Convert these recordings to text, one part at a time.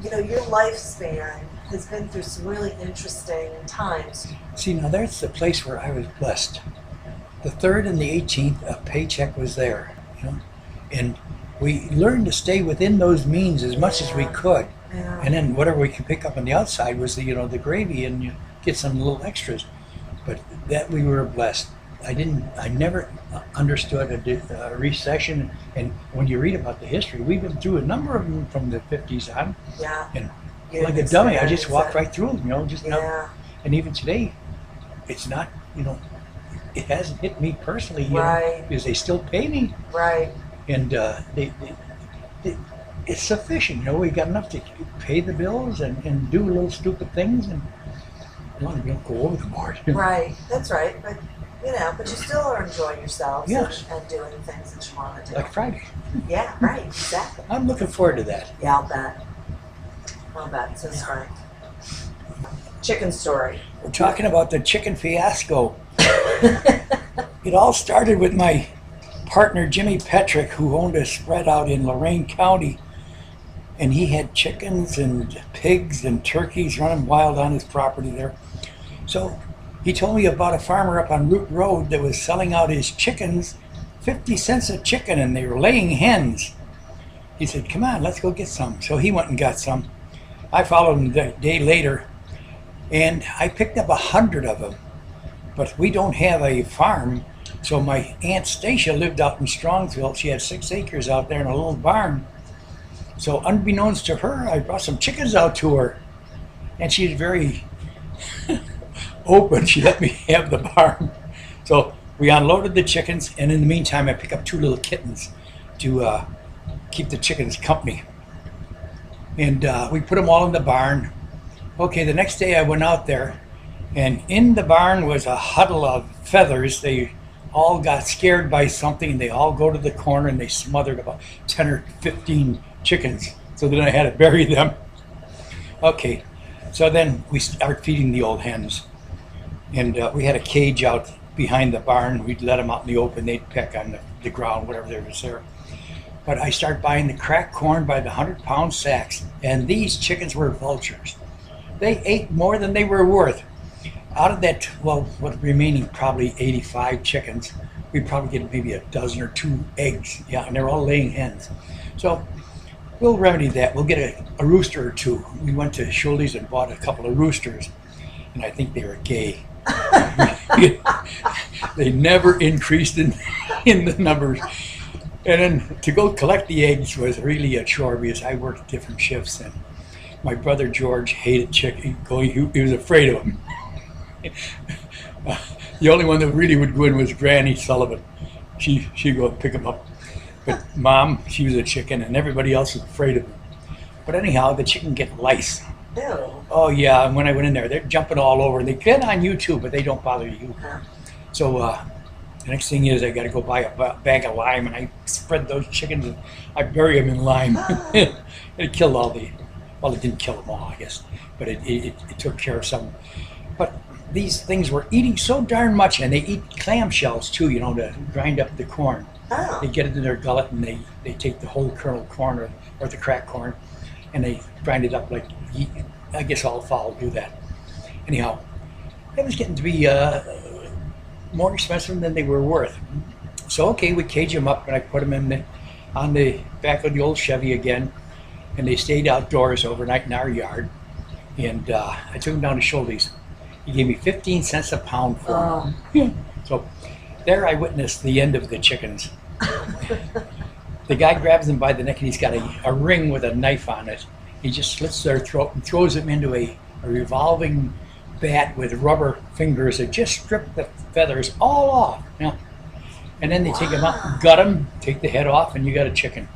you know, your lifespan has been through some really interesting times. See, now that's the place where I was blessed. The 3rd and the 18th, a paycheck was there, you know, and we learned to stay within those means as much as we Yeah, could. yeah, And then whatever we could pick up on the outside was the gravy, and you get some little extras. But that we were blessed. I never understood a recession. And when you read about the history, we've been through a number of them from the 50s on. yeah. And You like didn't a dummy, I experience just walked it. right through them, just not. Yeah, And even today, it's not, it hasn't hit me personally, right, because they still pay me. right. And they, it's sufficient. We got enough to pay the bills and do little stupid things, and as long as we don't go over the board. Right, that's right. But but you still are enjoying yourselves Yes. and doing things that you want to do. Like Friday. Yeah, right, exactly. I'm looking forward to that. Yeah, I'll bet. I'll bet. So Frank. Chicken story. We're talking about the chicken fiasco. It all started with my partner Jimmy Petrick, who owned a spread out in Lorain County, and he had chickens and pigs and turkeys running wild on his property there. So he told me about a farmer up on Root Road that was selling out his chickens 50 cents a chicken, and they were laying hens. He said, "Come on, let's go get some." So he went and got some. I followed him the day later, and I picked up 100 of them. But we don't have a farm, so my Aunt Stacia lived out in Strongsville. She had 6 acres out there in a little barn. So unbeknownst to her, I brought some chickens out to her, and she's very open. She let me have the barn. So we unloaded the chickens, and in the meantime, I picked up 2 little kittens to keep the chickens company. And we put them all in the barn. Okay, the next day I went out there, and in the barn was a huddle of feathers. They all got scared by something, and they all go to the corner, and they smothered about 10 or 15 chickens. So then I had to bury them. Okay, so then we start feeding the old hens. And we had a cage out behind the barn. We'd let them out in the open. They'd peck on the ground, whatever there was there. But I started buying the cracked corn by the 100-pound sacks, and these chickens were vultures. They ate more than they were worth. Out of that, what remaining probably 85 chickens, we probably get maybe a dozen or 2 eggs. Yeah, and they're all laying hens. So we'll remedy that. We'll get a rooster or 2. We went to Schulte's and bought a couple of roosters, and I think they were gay. They never increased in the numbers. And then to go collect the eggs was really a chore because I worked different shifts, and my brother George hated chicken. He was afraid of them. The only one that really would go in was Granny Sullivan. She'd go pick them up. But Mom, she was a chicken, and everybody else was afraid of them. But anyhow, the chicken get lice. Ew. Oh yeah, and when I went in there, they're jumping all over. They get on you too, but they don't bother you. Huh. So the next thing is I got to go buy a bag of lime, and I spread those chickens and I bury them in lime. It killed all well, it didn't kill them all, I guess, but it took care of some. But these things were eating so darn much, and they eat clamshells too, to grind up the corn. Oh. They get it in their gullet, and they take the whole kernel corn or the cracked corn, and they grind it up like, I guess all fowl do that. Anyhow, it was getting to be more expensive than they were worth. So okay, we cage them up, and I put them on the back of the old Chevy again, and they stayed outdoors overnight in our yard. And I took them down to Schulte's. He gave me 15 cents a pound for them. Oh. So there I witnessed the end of the chickens. The guy grabs them by the neck, and he's got a ring with a knife on it. He just slits their throat and throws them into a revolving bat with rubber fingers that just strip the feathers all off. And then they take them out, gut them, take the head off, and you got a chicken.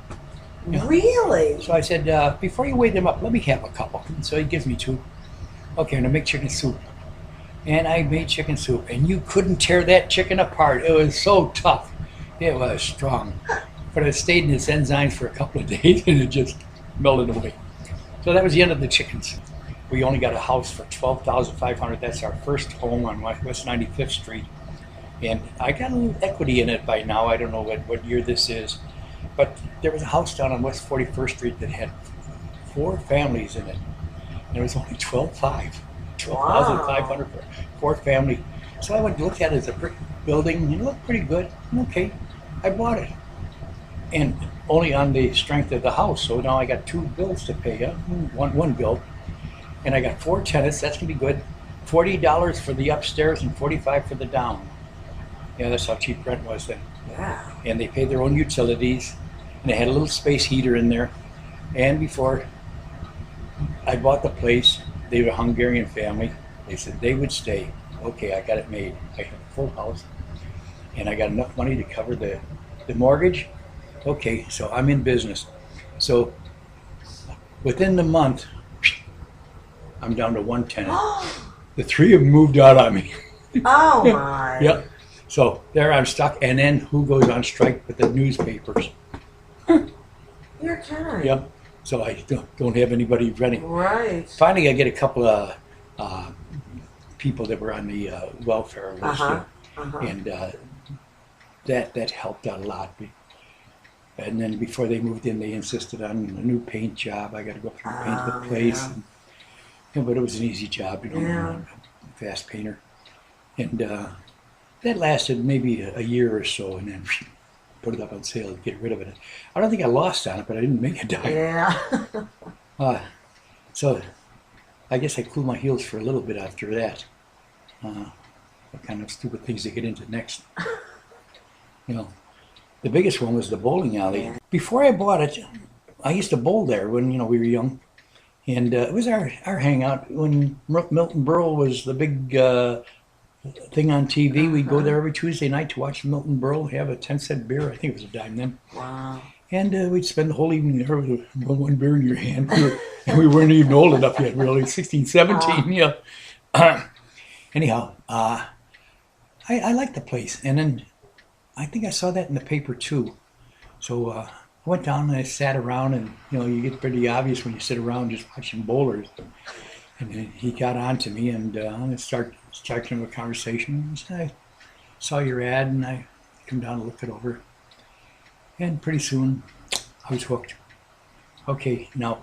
Really? So I said, before you weigh them up, let me have a couple. So he gives me 2. Okay, I'm gonna make chicken soup. And I made chicken soup, and you couldn't tear that chicken apart. It was so tough. It was strong. But it stayed in its enzymes for a couple of days, and it just melted away. So that was the end of the chickens. We only got a house for $12,500. That's our first home on West 95th Street. And I got a little equity in it by now. I don't know what year this is. But there was a house down on West 41st Street that had 4 families in it. And it was only 12,500 for 4 family. So I went and looked at it as a brick building, and it looked pretty good. Okay, I bought it. And only on the strength of the house. So now I got 2 bills to pay. One bill. And I got 4 tenants. That's going to be good. $40 for the upstairs and $45 for the down. Yeah, that's how cheap rent was then. Yeah. And they paid their own utilities. And they had a little space heater in there. And before I bought the place, they were a Hungarian family. They said they would stay. Okay, I got it made. I have a full house. And I got enough money to cover the mortgage. Okay, so I'm in business. So within the month, I'm down to 1 tenant. The 3 of them moved out on me. Oh my. Yep. So there I'm stuck. And then who goes on strike with the newspapers? You're kidding. Yep. So I don't have anybody renting. Right. Finally, I get a couple of people that were on the welfare list. Uh-huh. And that helped out a lot. And then before they moved in, they insisted on a new paint job. I got to go through and paint the place. Yeah. And, but it was an easy job, Yeah. I'm a fast painter. And that lasted maybe a year or so, and then put it up on sale to get rid of it. I don't think I lost on it, but I didn't make a dime. Yeah. So I guess I cooled my heels for a little bit after that. What kind of stupid things to get into next? The biggest one was the bowling alley. Yeah. Before I bought it, I used to bowl there when we were young, and it was our hangout. When Milton Berle was the big thing on TV, we'd go there every Tuesday night to watch Milton Berle have a 10-cent beer. I think it was a dime then. Wow. And we'd spend the whole evening there with one beer in your hand. And we weren't even old enough yet, really, 16, 17, yeah. Anyhow, I liked the place. And then I think I saw that in the paper too. So I went down and I sat around, and you get pretty obvious when you sit around just watching bowlers. And then he got on to me, and I started a conversation. He said, I saw your ad, and I come down to look it over. And pretty soon I was hooked. Okay, now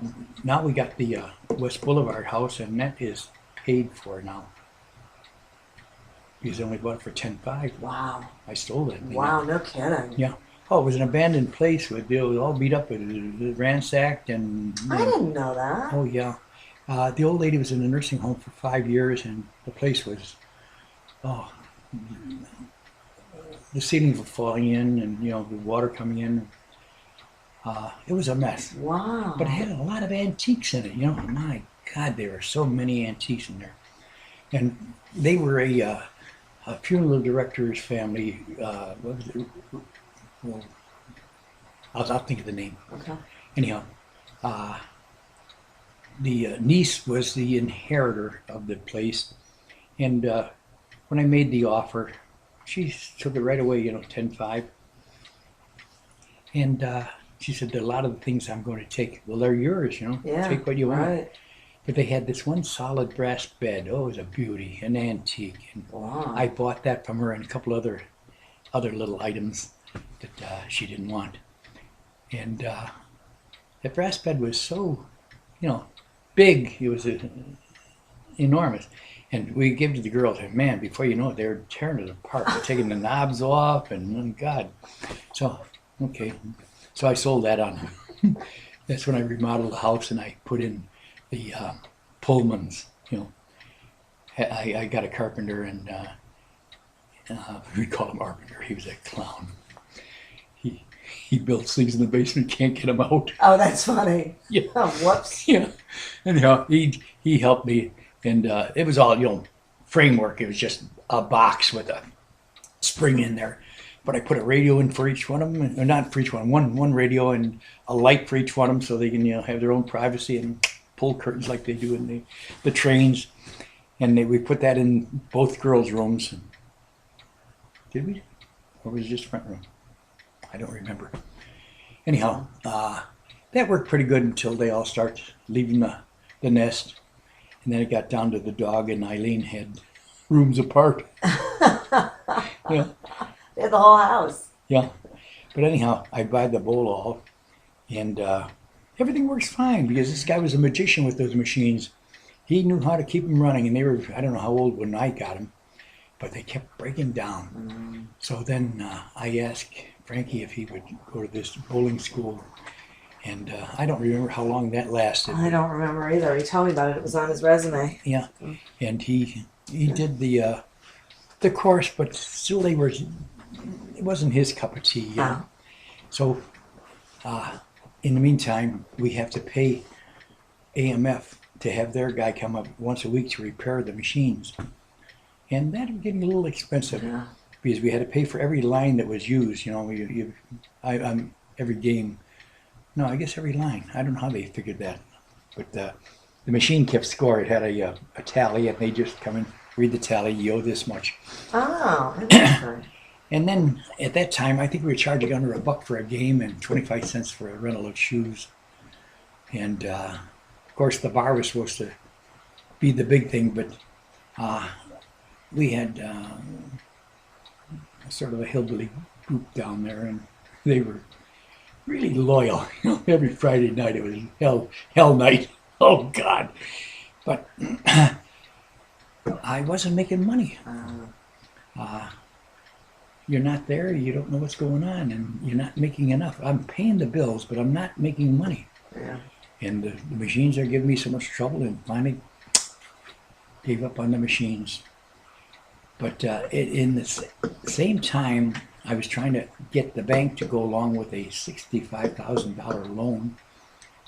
we got the West Boulevard house, and that is paid for now. Because I only bought it for $10,500. Wow. I stole that thing. Wow, no kidding. Yeah. Oh, it was an abandoned place. It was all beat up, ransacked, and. I didn't know that. Oh yeah. The old lady was in a nursing home for 5 years, and the place was, the ceilings were falling in, and the water coming in. It was a mess. Wow. But it had a lot of antiques in it. My God, there were so many antiques in there, and they were a funeral director's family. What was it? Well, I'll think of the name. Okay. Anyhow, the niece was the inheritor of the place, and when I made the offer, she took it right away, $10,500. And she said, a lot of the things I'm going to take, well, they're yours, Yeah. take what you want. Right. But they had this one solid brass bed. Oh, it was a beauty, an antique. And Wow. I bought that from her and a couple other little items that she didn't want. And that brass bed was so, big. It was enormous. And we gave it to the girls, and man, before you know it, they were tearing it apart. They're taking the knobs off, and oh, God. So, okay. So I sold that on. That's when I remodeled the house, and I put in the Pullmans. I got a carpenter, and we call him Carpenter. He was a clown. He built things in the basement, can't get them out. Oh, that's funny. Yeah. Oh, whoops. Yeah. Anyhow, he helped me, and it was all framework. It was just a box with a spring in there. But I put a radio in for each one of them, or not for each one radio and a light for each one of them, so they can have their own privacy and pull curtains like they do in the trains. And we put that in both girls' rooms. Did we? Or was it just front room? I don't remember. Anyhow, that worked pretty good until they all start leaving the nest. And then it got down to the dog, and Eileen had rooms apart. Yeah. They had the whole house. Yeah. But anyhow, I buy the bowl all, and everything works fine because this guy was a magician with those machines. He knew how to keep them running, and they were, I don't know how old when I got them, but they kept breaking down. So then I asked Frankie if he would go to this bowling school, and I don't remember how long that lasted. I don't remember either. He told me about it. It was on his resume. Yeah, and he did the course, but still it wasn't his cup of tea. Oh. So in the meantime, we have to pay AMF to have their guy come up once a week to repair the machines. And that was getting a little expensive Yeah. because we had to pay for every line that was used. Every game. No, I guess every line. I don't know how they figured that. But the machine kept score. It had a tally, and they just come and read the tally. You owe this much. Oh, interesting. And then at that time, I think we were charging under $1 for a game and 25 cents for a rental of shoes. And of course, the bar was supposed to be the big thing, but we had sort of a hillbilly group down there, and they were really loyal. Every Friday night it was hell night. Oh God! But I wasn't making money. You're not there, you don't know what's going on, and you're not making enough. I'm paying the bills, but I'm not making money. Yeah. And the machines are giving me so much trouble, and finally gave up on the machines. But in the same time, I was trying to get the bank to go along with a $65,000 loan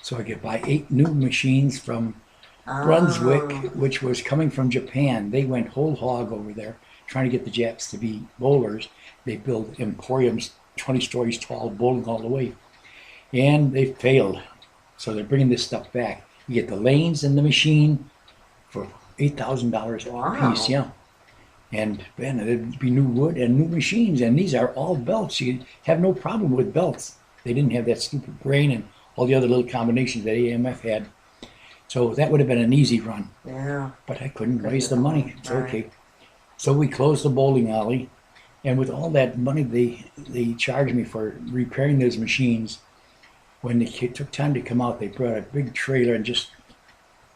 so I could buy 8 new machines from Brunswick, which was coming from Japan. They went whole hog over there, trying to get the Japs to be bowlers. They built emporiums 20 stories tall, bowling all the way. And they failed. So they're bringing this stuff back. You get the lanes and the machine for $8,000 a piece, yeah. And man, it'd be new wood and new machines, and these are all belts. You have no problem with belts. They didn't have that stupid grain and all the other little combinations that AMF had. So that would have been an easy run. Yeah. But I couldn't raise the money. It's okay. So we closed the bowling alley, and with all that money they charged me for repairing those machines, when they took time to come out, they brought a big trailer and just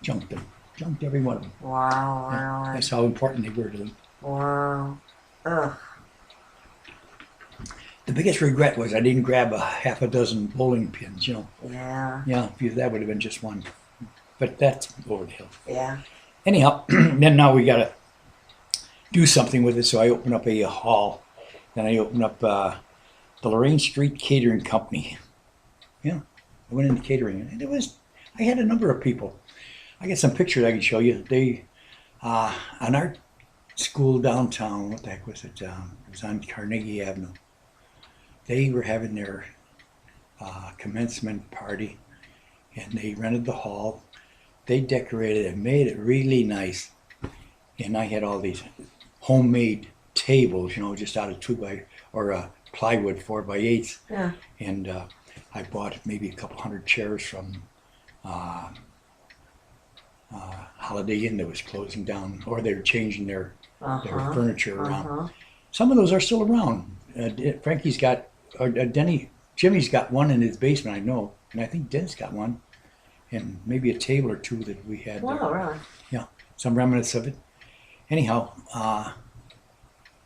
junked them. Junked every one of them. Wow, really? That's how important they were to them. Wow. Ugh. The biggest regret was I didn't grab a half a dozen bowling pins, Yeah. Yeah, because that would have been just one. But that's over the hill. Yeah. Anyhow, then now we got to do something with it, so I opened up a hall. Then I opened up the Lorraine Street Catering Company. Yeah, I went into catering, and I had a number of people. I got some pictures I can show you. They, an art school downtown, what the heck was it? It was on Carnegie Avenue. They were having their commencement party, and they rented the hall. They decorated it and made it really nice. And I had all these homemade tables, just out of plywood 4x8s. Yeah. And I bought maybe a couple hundred chairs from Holiday Inn that was closing down, or they were changing their furniture around. Some of those are still around. Frankie's got, or Jimmy's got one in his basement, I know, and I think Den's got one, and maybe a table or two that we had. Wow, really? Yeah, some remnants of it. Anyhow,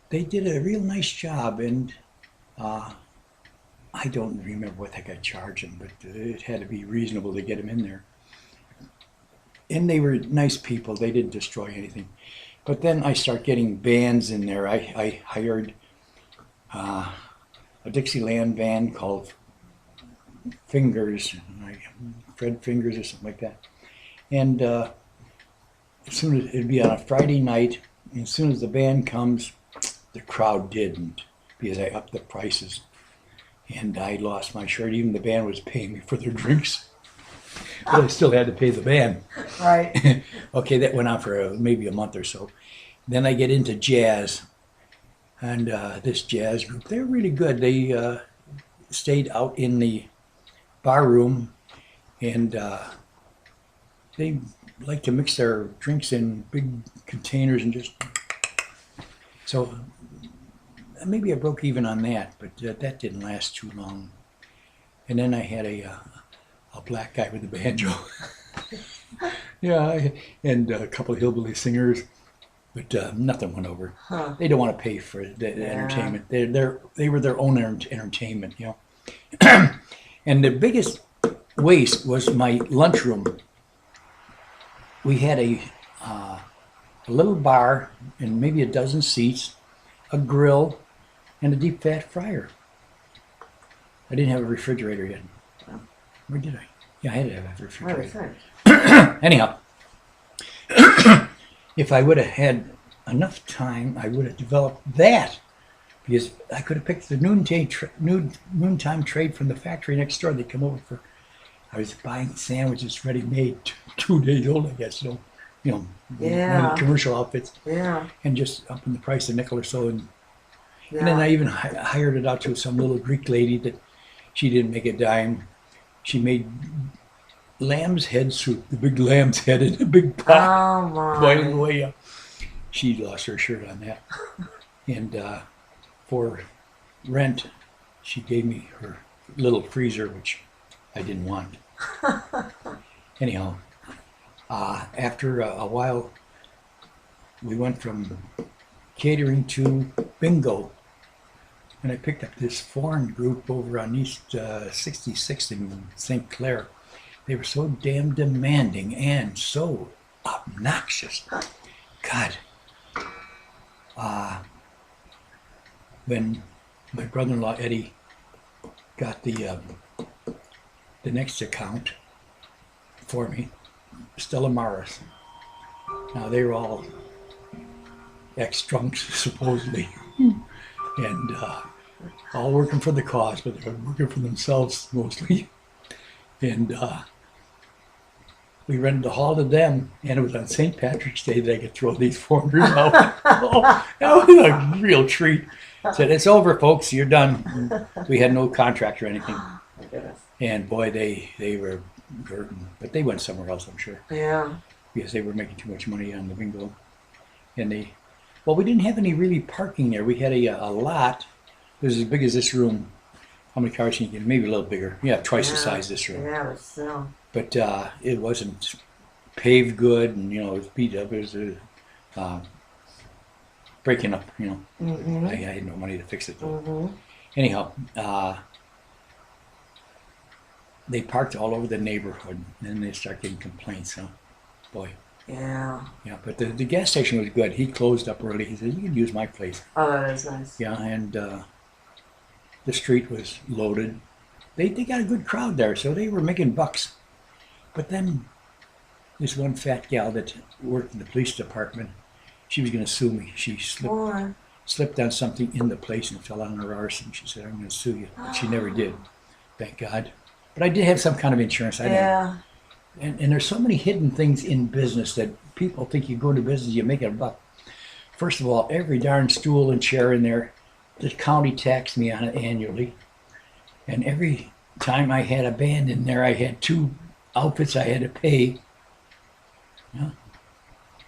they did a real nice job, and I don't remember what the heck I charged them, but it had to be reasonable to get them in there. And they were nice people. They didn't destroy anything. But then I start getting bands in there. I hired a Dixieland band called Fingers, Fred Fingers or something like that. And as soon as it'd be on a Friday night, and as soon as the band comes, the crowd didn't, because I upped the prices. And I lost my shirt. Even the band was paying me for their drinks. But I still had to pay the band. Right. Okay, that went on for maybe a month or so. Then I get into jazz. And this jazz group, they're really good. They stayed out in the bar room, and they like to mix their drinks in big containers and just... So maybe I broke even on that, but that didn't last too long. And then I had a a black guy with a banjo. Yeah, and a couple of hillbilly singers, but nothing went over. Huh. They don't want to pay for the Yeah. entertainment. They were their own entertainment, you know. And the biggest waste was my lunchroom. We had a little bar and maybe a dozen seats, a grill, and a deep fat fryer. I didn't have a refrigerator yet. Or did I? Yeah, I had to have a What do you refrigerator. think? Anyhow, if I would have had enough time, I would have developed that. Because I could have picked the noontime trade from the factory next door. They'd come over for. I was buying sandwiches ready made, 2 days old, I guess. One of Yeah. the commercial outfits, Yeah. and just up in the price a nickel or so. And Yeah. then I even hired it out to some little Greek lady that she didn't make a dime. She made lamb's head soup, the big lamb's head in a big pot, Oh my. boiling away. She lost her shirt on that. And for rent, she gave me her little freezer, which I didn't want. Anyhow, after a while, we went from catering to bingo. And I picked up this foreign group over on East 66th in St. Clair. They were so damn demanding and so obnoxious. God. When my brother-in-law Eddie got the next account for me, Stella Maris. Now they were all ex-drunks supposedly, and all working for the cause, but they were working for themselves mostly. And we rented a hall to them, and it was on St. Patrick's Day that I could throw these foreigners out. Oh, that was a real treat. Said, "It's over, folks. You're done." We had no contract or anything. My goodness. And boy, they were hurting. But they went somewhere else, I'm sure, Yeah. because they were making too much money on the bingo. And we didn't have any really parking there. We had a lot. It was as big as this room. How many cars can you get? Maybe a little bigger. Yeah, twice the size of this room. Yeah, but still. But it wasn't paved good, and it was beat up. It was breaking up. Mm-hmm. I had no money to fix it though. Mm-hmm. Anyhow, they parked all over the neighborhood, and then they start getting complaints. Huh? Boy, Yeah. yeah. But the gas station was good. He closed up early. He said, "You can use my place." Oh, that is nice. Yeah, and the street was loaded. They got a good crowd there, so they were making bucks. But then this one fat gal that worked in the police department, she was going to sue me. She Boy. slipped on something in the place and fell on her arse, and she said, "I'm going to sue you." But she never did, thank God. But I did have some kind of insurance. I didn't. Yeah. And there's so many hidden things in business that people think you go into business, you make a buck. First of all, every darn stool and chair in there, the county taxed me on it annually. And every time I had a band in there, I had 2 outfits I had to pay.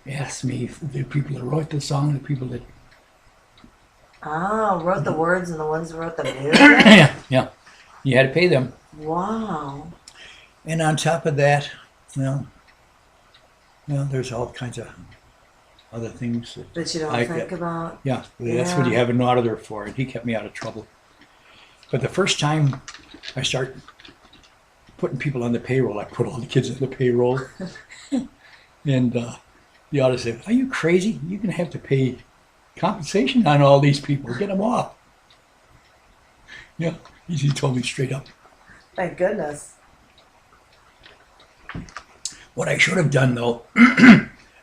Asked me if the people that wrote the song, the people that Oh, wrote the words and the ones that wrote the music? yeah, you had to pay them. Wow. And on top of that, there's all kinds of other things That you don't I- think about? Yeah, that's what you have an auditor for, and he kept me out of trouble. But the first time I start putting people on the payroll, I put all the kids on the payroll, and the auditor said, "Are you crazy? You're going to have to pay compensation on all these people. Get them off." Yeah, he told me straight up. Thank goodness. What I should have done, though,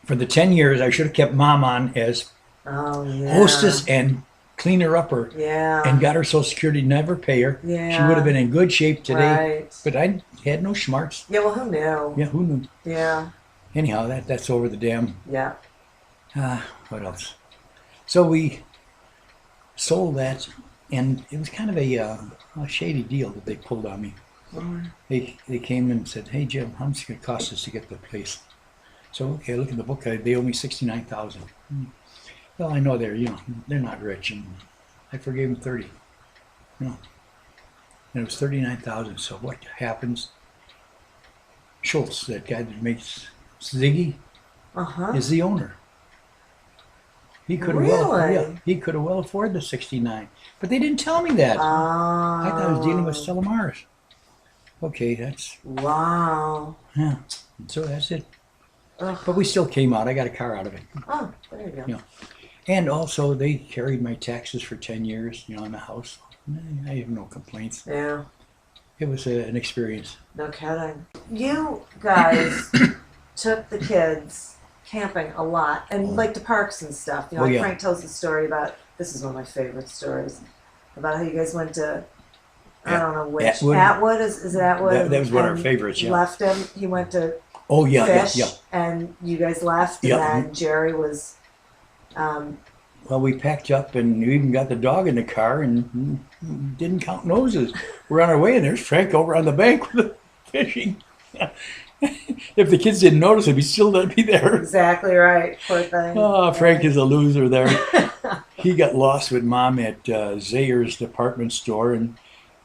for the 10 years, I should have kept Mom on as Oh, yeah. hostess and cleaner-upper. Yeah. And got her Social Security, never pay her. Yeah. She would have been in good shape today. Right. But I had no smarts. Yeah, well, who knew? Yeah, who knew? Yeah. Anyhow, that's over the dam. Yeah. What else? So we sold that, and it was kind of a shady deal that they pulled on me. Mm. They came and said, "Hey Jim, how much is it going to cost us to get the place?" So okay, I look in the book. They owe me $69,000. Well, I know they're not rich, and I forgave them 30. And it was $39,000. So what happens? Schultz, that guy that makes Ziggy, Uh-huh. is the owner. He could have he could have well afforded the 69, but they didn't tell me that. I thought I was dealing with Stella Mars. Okay, that's Wow. so that's it. Ugh. But we still came out. I got a car out of it. Oh, there you go. Yeah. And also, they carried my taxes for 10 years, in the house. I have no complaints. Yeah. It was an experience. No kidding. You guys took the kids camping a lot, and like to parks and stuff. Oh, yeah. Frank tells the story about, this is one of my favorite stories, about how you guys went to, I don't know which, Atwood, is it Atwood? That was one of our favorites, yeah. Left him, he went to Oh, yeah, fish, yeah. and you guys left, and then Jerry was, well, we packed up and we even got the dog in the car and didn't count noses. We're on our way and there's Frank over on the bank with the fishing. If the kids didn't notice him, he'd still not be there. Exactly right, poor thing. Oh, Frank is a loser there. He got lost with Mom at Zayre's department store and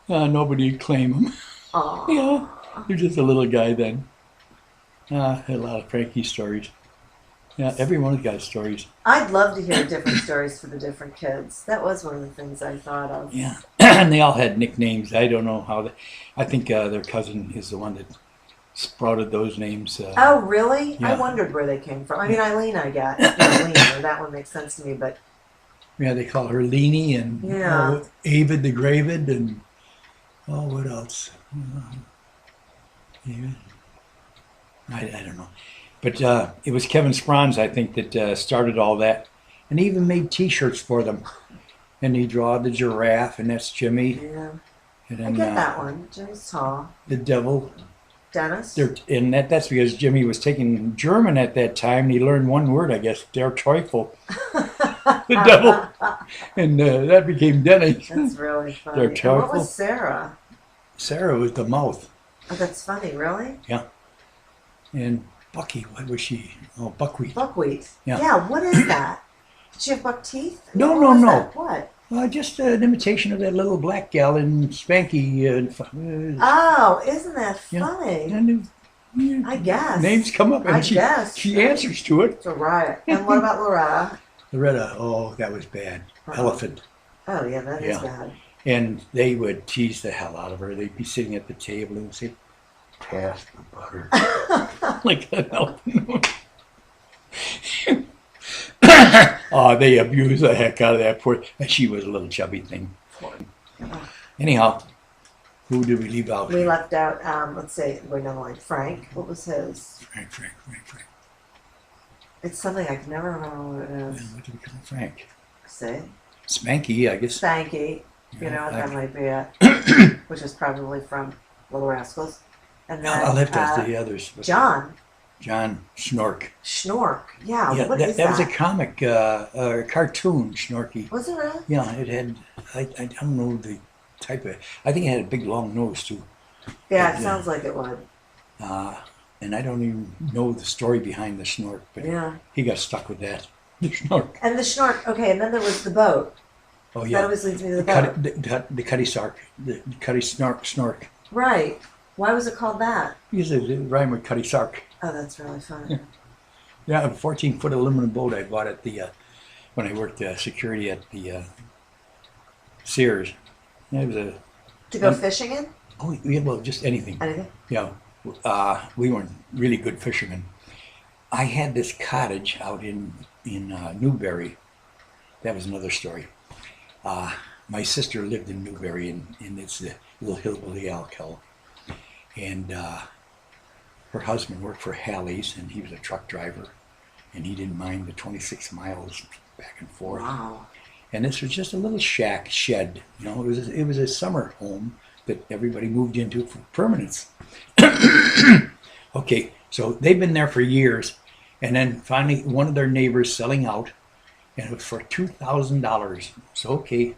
nobody would claim him. Aww. He was just a little guy then. Had a lot of Frankie stories. Yeah, everyone's got stories. I'd love to hear different stories for the different kids. That was one of the things I thought of. Yeah, and they all had nicknames. I don't know how. I think their cousin is the one that sprouted those names. Oh, really? Yeah. I wondered where they came from. I mean, Eileen, I get. Eileen, that one makes sense to me, but... Yeah, they call her Leanie and Avid the Gravid and... Oh, what else? Avid? I don't know. But it was Kevin Sprons, I think, that started all that. And he even made T-shirts for them. And he drew the giraffe, and that's Jimmy. Yeah. And then, I get that one. Jimmy's tall. The devil. Dennis? And that's because Jimmy was taking German at that time, and he learned one word, I guess, Der Teufel. The devil. And that became Dennis. That's really funny. Der And Teufel. what was Sarah? Sarah was the mouth. Oh, that's funny. Really? Yeah. And Bucky, what was she? Oh, buckwheat. Buckwheat. Yeah. Yeah, what is that? Did she have buck teeth? No, What no, was no. that? What? Just an imitation of that little black gal in Spanky. Oh, isn't that Yeah. funny? And, I guess. names come up, and I guess. she answers to it. It's a riot. And what about Loretta? Loretta, oh, that was bad. Elephant. Oh, yeah, that is Yeah. bad. And they would tease the hell out of her. They'd be sitting at the table and say, "Pass the butter." Like an elephant. Oh, they abused the heck out of that poor. And she was a little chubby thing. Anyhow, who did we leave out? We left out, let's say, we're not like Frank. What was his? Frank. It's something I can never remember what it is. What did we call Frank? See? Spanky, I guess. Spanky. You know what Yeah, that might be it. Which is probably from Little Rascals. And then I'll have to ask the others. John Snork. Schnork. Yeah, Yeah, what is that was a comic, cartoon, Snorky. Was it really? Yeah, it had, I don't know the type of, I think it had a big long nose too. Yeah, it sounds like it would. And I don't even know the story behind the Snork, but Yeah. he got stuck with that. The Snork. And the Schnork, okay, and then there was the boat. Oh, That yeah. always leads me to the boat. The Cutty Sark. The Cutty Snork. Right. Why was it called that? Because it rhymed with Cutty Sark. Oh, that's really funny. Yeah, a 14-foot aluminum boat I bought at the, when I worked security at the Sears. It was a, To go fishing in? oh, yeah, well, just anything. Anything? Yeah, we weren't really good fishermen. I had this cottage out in Newberry. That was another story. My sister lived in Newberry, and it's the little hillbilly Alkel. And her husband worked for Halley's, and he was a truck driver, and he didn't mind the 26 miles back and forth. Wow. And this was just a little shack shed. It was a summer home that everybody moved into for permanence. Okay, so they've been there for years, and then finally one of their neighbors selling out, and it was for $2,000. So okay,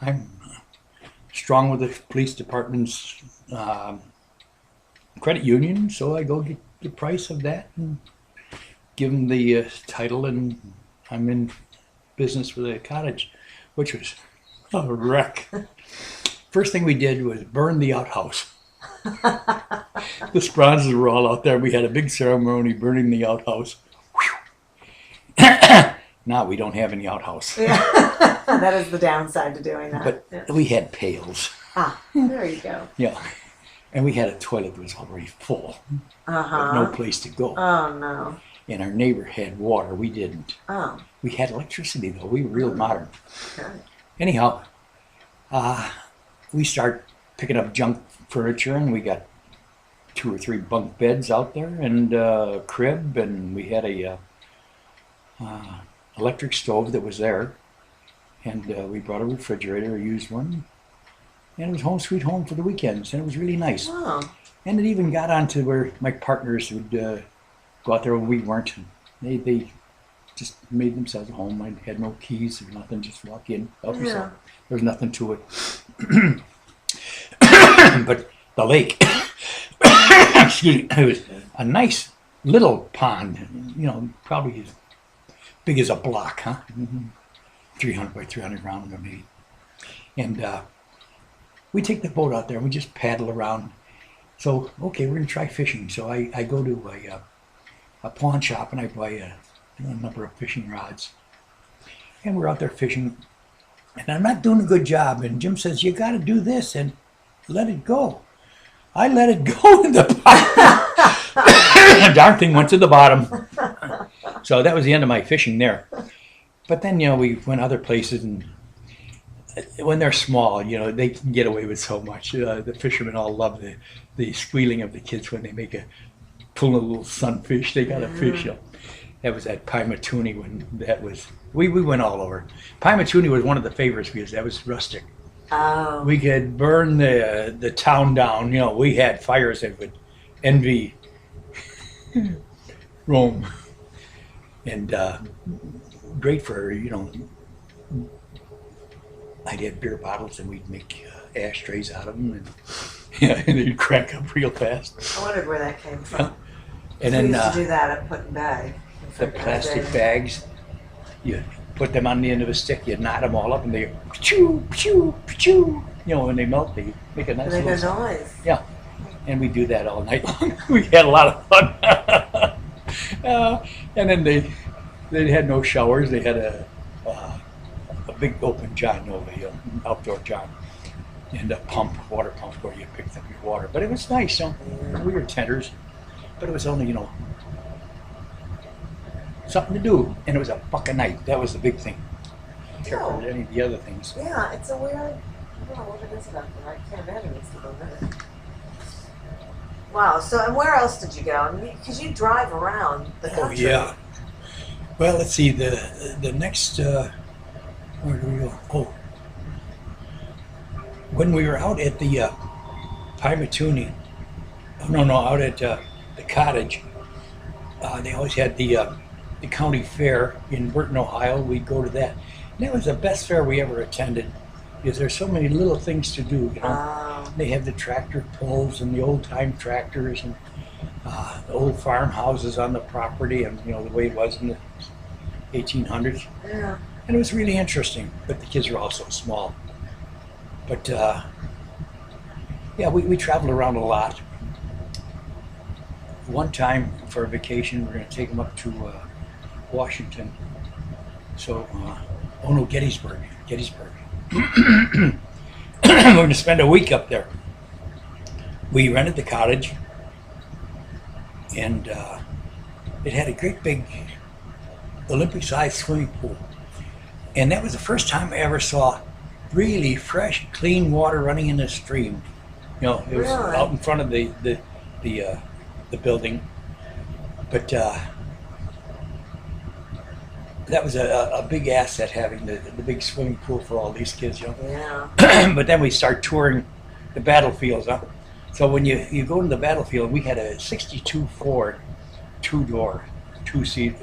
I'm strong with the police department's credit union, so I go get the price of that and give them the title, and I'm in business for the cottage, which was a wreck. First thing we did was burn the outhouse. The Spronses were all out there. We had a big ceremony burning the outhouse. Now we don't have any outhouse. Yeah. That is the downside to doing that. But yeah. we had pails. Ah, there you go. Yeah. And we had a toilet that was already full. Uh-huh. But no place to go. Oh, no. And our neighbor had water. We didn't. Oh. We had electricity, though. We were real modern. Okay. Anyhow, we start picking up junk furniture, and we got 2 or 3 bunk beds out there, and a crib, and we had a electric stove that was there, and we brought a refrigerator, a used one, and it was home sweet home for the weekends, and it was really nice. Oh. And it even got on to where my partners would go out there when we weren't. They just made themselves at home. I had no keys or nothing, just walk in, help yourself. There was nothing to it. But the lake, excuse me, it was a nice little pond, you know, probably as big as a block, huh? 300 by 300 round maybe. And we take the boat out there and we just paddle around. So, okay, we're going to try fishing. So I go to a pawn shop and I buy a number of fishing rods. And we're out there fishing. And I'm not doing a good job. And Jim says, you got to do this and let it go. I let it go in the bottom. The darn thing went to the bottom. So that was the end of my fishing there. But then, you know, we went other places, and when they're small, you know, they can get away with so much. The fishermen all love the squealing of the kids when they make pull a little sunfish. They got a fish. You know. That was at Pymatoonie when that was. We went all over. Pymatoonie was one of the favorites because that was rustic. Oh. We could burn the town down. You know, we had fires that would envy Rome, and great for, you know. I'd have beer bottles and we'd make ashtrays out of them, and yeah, and they'd crack up real fast. I wondered where that came from. And we then used to do that at Put in Bag. the plastic bags, you put them on the end of a stick, you knot them all up, and they choo choo choo. You know, when they melt, they make a nice They make little a noise. Yeah, and we do that all night long. We had a lot of fun. And then they had no showers. They had a big open john, you know, the outdoor john, and a water pump where you picked up your water. But it was nice, you know. We were tenters, but it was only, you know, something to do, and it was $1 a night. That was the big thing. Compared to any of the other things. Yeah, it's a weird. I don't know what it is about there. I can't imagine it's a little bit. Wow. So, and where else did you go? I mean, because you drive around the country. Oh yeah. Well, let's see. The next. Where do we go? Oh, when we were out at the Pymatoonie. Oh, no, out at the cottage. They always had the county fair in Burton, Ohio. We'd go to that. And that was the best fair we ever attended, because there's so many little things to do. You know, they have the tractor pulls and the old time tractors and the old farmhouses on the property, and you know the way it was in the 1800s. Yeah. And it was really interesting, but the kids were also small. But yeah, we traveled around a lot. One time for a vacation, we're going to take them up to Washington. So, Gettysburg. We're going to spend a week up there. We rented the cottage, and it had a great big Olympic-sized swimming pool. And that was the first time I ever saw really fresh, clean water running in a stream. You know, it was really? Out in front of the building. But that was a big asset, having the big swimming pool for all these kids, you know. Yeah. But then we start touring the battlefields, huh? So when you go to the battlefield, we had a 62 Ford, 2-door, 2-seat.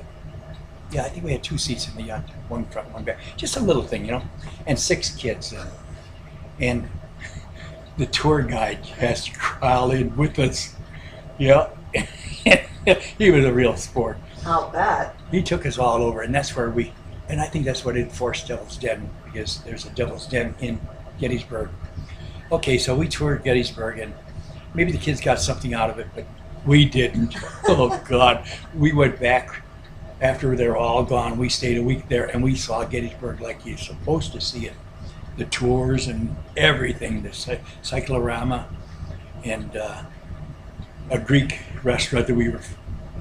Yeah, I think we had 2 seats in the yacht, 1 front, 1 back. Just a little thing, you know, and 6 kids. And the tour guide has to crawl in with us. Yeah, he was a real sport. I'll bet. He took us all over, and that's where and I think that's what enforced Devil's Den, because there's a Devil's Den in Gettysburg. Okay, so we toured Gettysburg, and maybe the kids got something out of it, but we didn't. Oh God, we went back after they were all gone. We stayed a week there, and we saw Gettysburg like you're supposed to see it. The tours and everything, the cyclorama, and a Greek restaurant that we were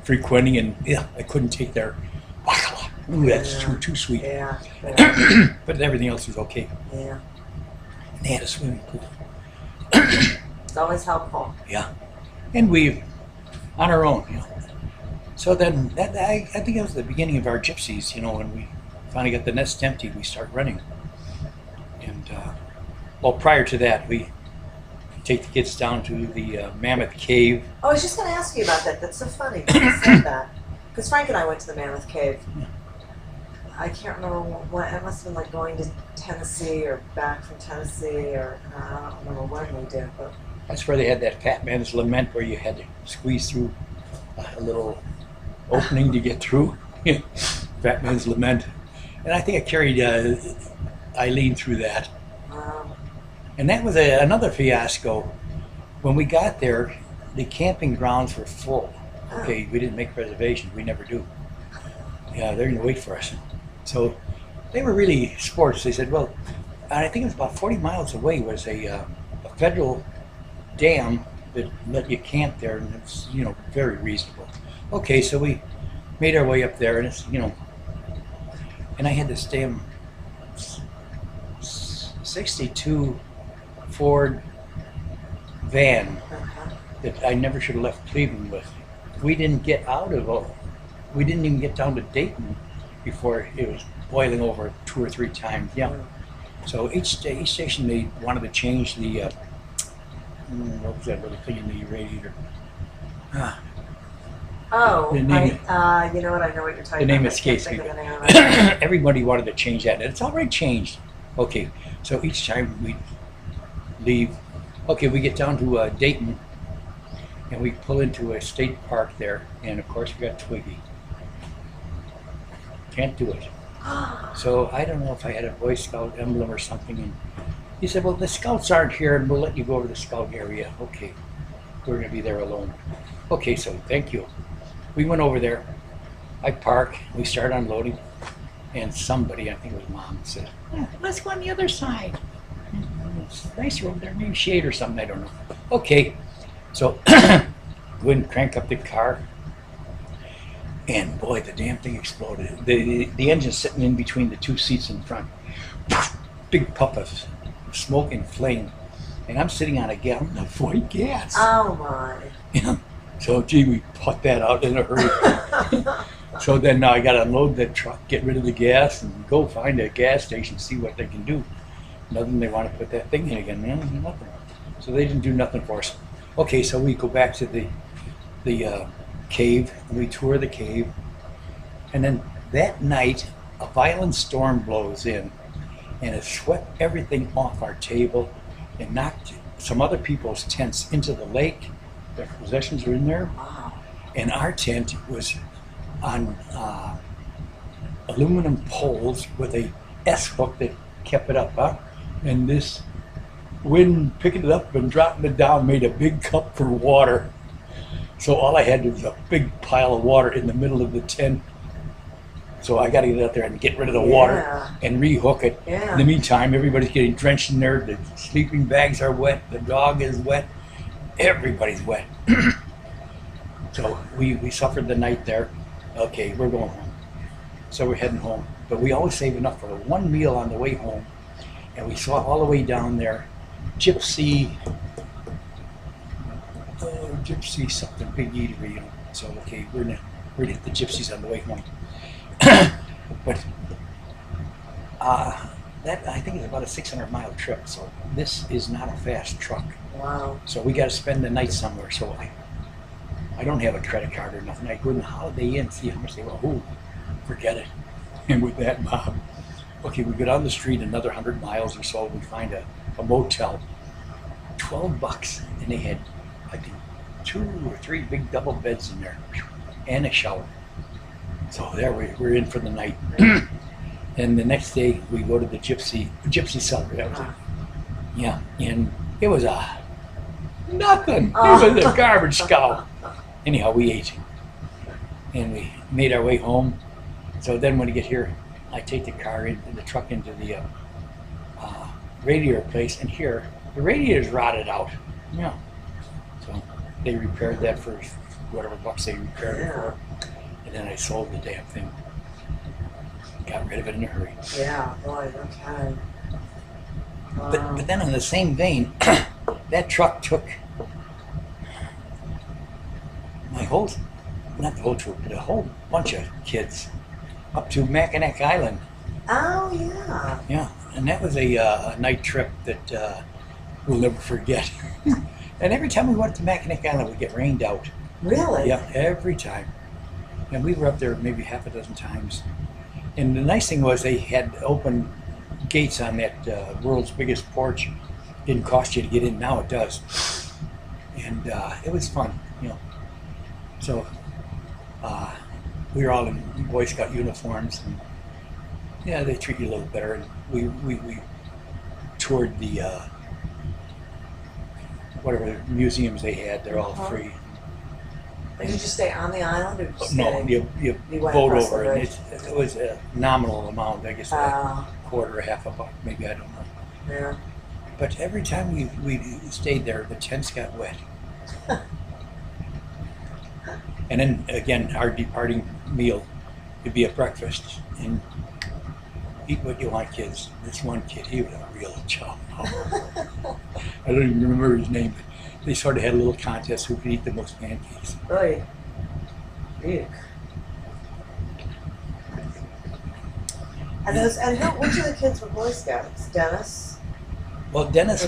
frequenting, and yeah, I couldn't take their bakla. Ooh, that's too sweet. Yeah. But everything else was okay. Yeah. And they had a swimming pool. It's always helpful. Yeah. And we, on our own, you know. So then, I think that was the beginning of our gypsies, you know, when we finally got the nest emptied, we started running. And, well, prior to that, we take the kids down to the Mammoth Cave. Oh, I was just going to ask you about that. That's so funny that you said that. Because Frank and I went to the Mammoth Cave. Yeah. I can't remember what, it must have been like going to Tennessee or back from Tennessee, or I don't remember when we did. But That's where they had that Fat Man's Lament where you had to squeeze through a little opening to get through. Fat Man's Lament. And I think I carried Eileen through that. And that was another fiasco. When we got there, the camping grounds were full. Okay, we didn't make reservations. We never do. Yeah, they're going to wait for us. So they were really sports. They said, well, I think it was about 40 miles away was a federal dam that let you camp there, and it's, you know, very reasonable. Okay, so we made our way up there, and it's, you know, and I had this damn 62 Ford van that I never should have left Cleveland with. We didn't get out of, we didn't even get down to Dayton before it was boiling over 2 or 3 times. Yeah. So each station they wanted to change the, what was that little thing in the radiator? oh, The name- you know what? I know what you're talking about. The name I can't escapes me. think of the name of it. Everybody wanted to change that, and it's already changed. Okay, so each time we leave, okay, we get down to Dayton, and we pull into a state park there, and of course we got Twiggy. Can't do it. So I don't know if I had a Boy Scout emblem or something, and he said, well, the Scouts aren't here, and we'll let you go over the Scout area. Okay, we're going to be there alone. Okay, so thank you. We went over there. I park. We start unloading, and somebody, I think it was Mom, said, let's go on the other side. It's nicer over there, maybe shade or something, I don't know. Okay, so go and crank up the car, and boy, the damn thing exploded. The engine's sitting in between the 2 seats in front. Big puff of smoke and flame, and I'm sitting on a gallon of white gas. Oh my. Yeah. So gee, we put that out in a hurry. So then now I got to unload the truck, get rid of the gas, and go find a gas station, see what they can do. Nothing. They want to put that thing in again, man. Nothing. So they didn't do nothing for us. Okay, so we go back to the cave, and we tour the cave, and then that night a violent storm blows in, and it swept everything off our table and knocked some other people's tents into the lake. Their possessions were in there, and our tent was on aluminum poles with a S-hook that kept it up, and this wind picking it up and dropping it down made a big cup for water. So all I had was a big pile of water in the middle of the tent. So I got to get out there and get rid of the water and rehook it. Yeah. In the meantime, everybody's getting drenched in there. The sleeping bags are wet. The dog is wet. Everybody's wet. So we suffered the night there. Okay, we're going home. So we're heading home. But we always save enough for one meal on the way home. And we saw all the way down there, Gypsy something, big eatery, you know. So okay, we're gonna hit the Gypsies on the way home. But that, I think, is about a 600-mile trip. So this is not a fast truck. Wow. So we got to spend the night somewhere. So I don't have a credit card or nothing. I go in the Holiday Inn, see how much they want. Oh, forget it. And with that, Mom, okay, we go down the street another 100 miles or so. We find a motel, $12, and they had, I think, 2 or 3 big double beds in there, and a shower. So there we're in for the night. And the next day we go to the Gypsy Cellar. That was it. Yeah, and it was Nothing. Oh. It was a garbage scow. Anyhow, we ate. And we made our way home. So then when we get here, I take the truck into the radiator place, and here, the radiator's rotted out. Yeah. So they repaired that for whatever bucks they repaired it for. And then I sold the damn thing. Got rid of it in a hurry. Yeah, boy, okay. But then in the same vein, that truck took not the whole troop, but a whole bunch of kids up to Mackinac Island. Oh, yeah. Yeah, and that was a night trip that we'll never forget. And every time we went to Mackinac Island, we'd get rained out. Really? Yeah, every time. And we were up there maybe half a dozen times. And the nice thing was they had open gates on that world's biggest porch. Didn't cost you to get in. Now it does. And it was fun, you know. So we were all in Boy Scout uniforms, and yeah, they treat you a little better. And we toured the whatever museums they had. They're all free. Did you just stay on the island, or just No, you went boat across over, the and bridge? it was a nominal amount. I guess a quarter, half a buck, maybe, I don't know. Yeah. But every time we stayed there, the tents got wet. And then again, our departing meal would be a breakfast, and eat what you want, kids. This one kid, he was a real chum. I don't even remember his name, but they sort of had a little contest who could eat the most pancakes. Right. Eek. And which of the kids were Boy Scouts? Dennis? Well, Dennis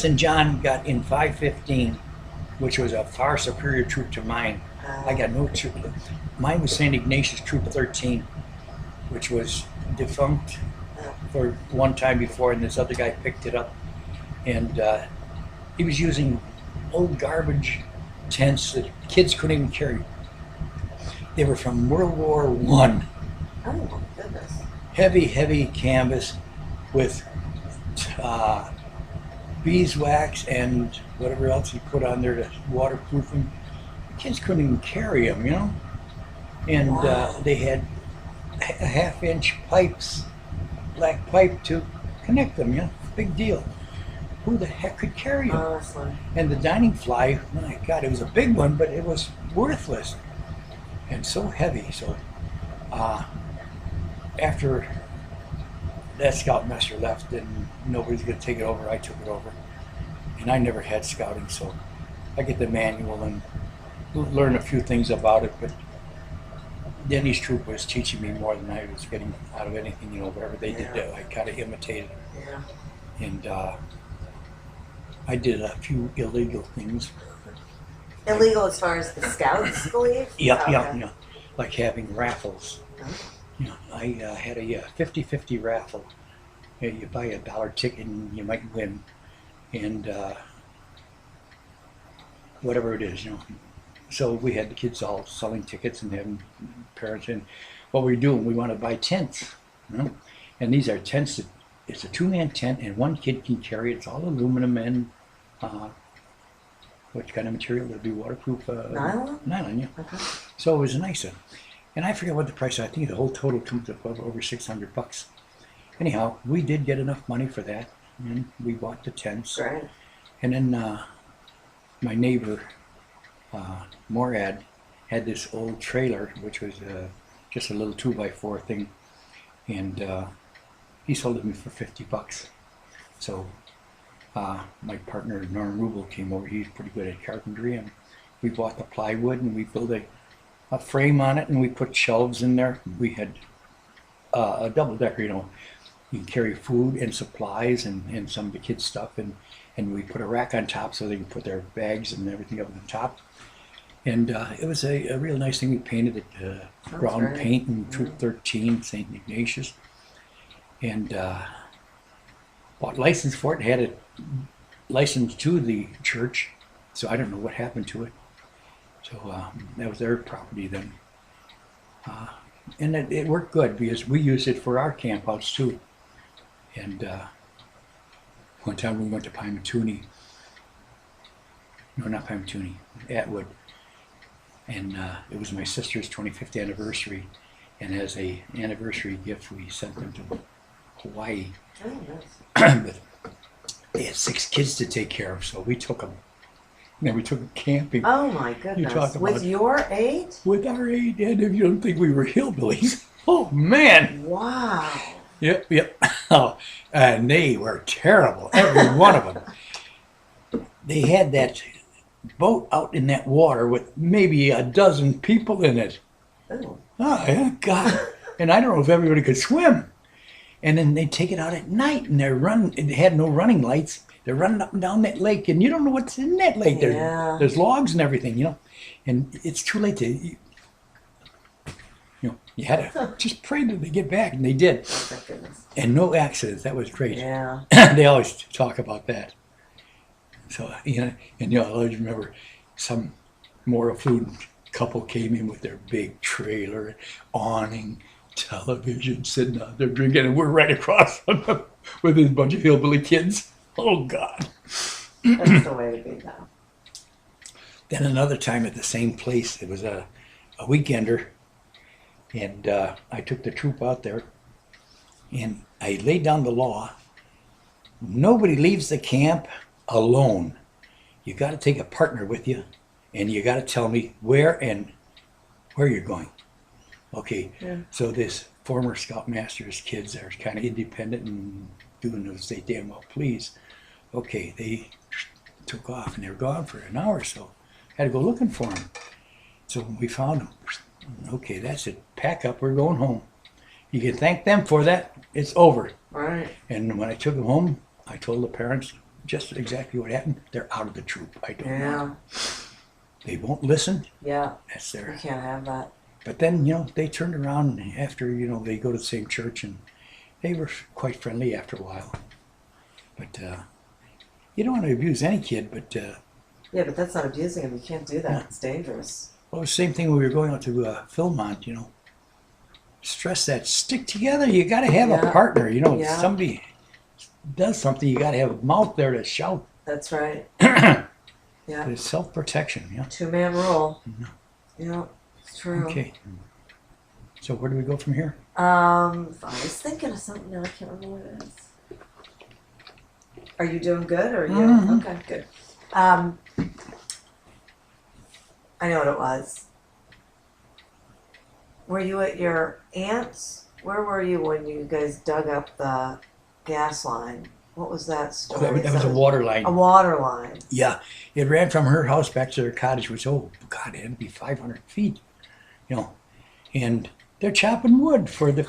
and John got in 515, which was a far superior troop to mine. I got no troop. Mine was St. Ignatius Troop 13, which was defunct for one time before, and this other guy picked it up. And he was using old garbage tents that kids couldn't even carry. They were from World War I. Oh my goodness. Heavy canvas with beeswax and whatever else he put on there to waterproof them. Kids couldn't even carry them, you know? And they had half-inch pipes, black pipe to connect them, you know? Big deal. Who the heck could carry them? Honestly. And the dining fly, my God, it was a big one, but it was worthless and so heavy. So after that scoutmaster left and nobody's going to take it over, I took it over. And I never had scouting, so I get the manual and learn a few things about it. But Denny's troop was teaching me more than I was getting out of anything, you know, whatever they did, I kind of imitated. Yeah. And I did a few illegal things. Illegal as far as the scouts believe? Yep, Okay. you know, like having raffles. You know, I had a 50-50 raffle. You buy a $1 ticket and you might win, and whatever it is, you know. So we had the kids all selling tickets and having parents, and what we were doing, we want to buy tents, you know. And these are tents that it's a 2-man tent, and one kid can carry it. It's all aluminum and what kind of material? It'll be waterproof. Nylon? Nylon, yeah. Okay. So it was nice. And I forget what the price. I think the whole total comes up over $600. Anyhow, we did get enough money for that, and we bought the tents. Great. And then my neighbor, Morad, had this old trailer, which was just a little 2x4 thing, and he sold it to me for $50. So my partner Norm Rubel came over. He's pretty good at carpentry, and we bought the plywood and we built a frame on it, and we put shelves in there. We had a double decker, you know. You can carry food and supplies and some of the kids' stuff, and we put a rack on top so they can put their bags and everything up on the top. And it was a real nice thing. We painted it brown paint in Troop 13, St. Ignatius, and bought license for it. Had it licensed to the church, so I don't know what happened to it. So that was their property then. And it worked good because we used it for our campouts too. And one time we went to Pymatoonie, No, not Pamatuni. Atwood. And it was my sister's 25th anniversary. And as a anniversary gift, we sent them to Hawaii. Oh, nice. But they had 6 kids to take care of, so we took them. And then we took them camping. Oh my goodness! With your aid? With our aid, and if you don't think we were hillbillies, oh man! Wow. Yep. Oh, and they were terrible, every one of them. They had that boat out in that water with maybe a dozen people in it. Oh. Oh, yeah, God. And I don't know if everybody could swim. And then they take it out at night, and it had no running lights. They're running up and down that lake, and you don't know what's in that lake. Yeah. There's logs and everything, you know. And it's too late to, you had to just pray that they get back, and they did. Oh, thank goodness. And no accidents. That was great. Yeah. They always talk about that. So, and I always remember some Moral Food couple came in with their big trailer, awning, television, sitting out there drinking, and we're right across from them with this bunch of hillbilly kids. Oh, God. That's the way to be now. Then another time at the same place, it was a weekender, and I took the troop out there, and I laid down the law. Nobody leaves the camp alone. You got to take a partner with you, and you got to tell me where you're going. Okay, Yeah. So this former Scoutmaster's kids are kind of independent and doing as they damn well please. Okay, they took off, and they were gone for an hour or so. Had to go looking for them. So we found them. Okay, that's it. Pack up. We're going home. You can thank them for that. It's over. Right. And when I took them home, I told the parents just exactly what happened. They're out of the troop. I don't know. They won't listen. Yeah. That's You their. can't have that. But then, they turned around after, they go to the same church, and they were quite friendly after a while. But you don't want to abuse any kid, but... Yeah, but that's not abusing them. You can't do that. It's dangerous. Well, the same thing when we were going out to Philmont, Stress that. Stick together. You got to have a partner. If somebody does something, you got to have a mouth there to shout. That's right. Yeah. It's self-protection, 2-man rule. Mhm. Yeah, it's true. Okay. So where do we go from here? I was thinking of something now. I can't remember what it is. Are you doing good? Or are you? Mhm. Okay, good. I know what it was. Were you at your aunt's? Where were you when you guys dug up the gas line? What was that story? That was a water line. A water line. Yeah, it ran from her house back to their cottage, which, it had to be 500 feet, and they're chopping wood for the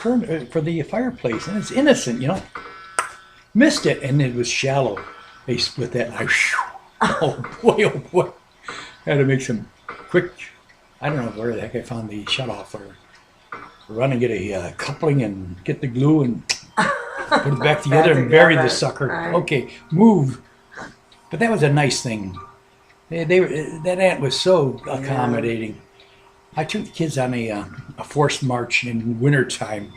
fireplace, and it's innocent, Missed it, and it was shallow. They split that knife. Oh boy. Had to make some quick, I don't know where the heck I found the shutoff, or run and get a coupling and get the glue and put it back together and bury the sucker. Right. Okay, move. But that was a nice thing. That aunt was so accommodating. I took the kids on a forced march in wintertime.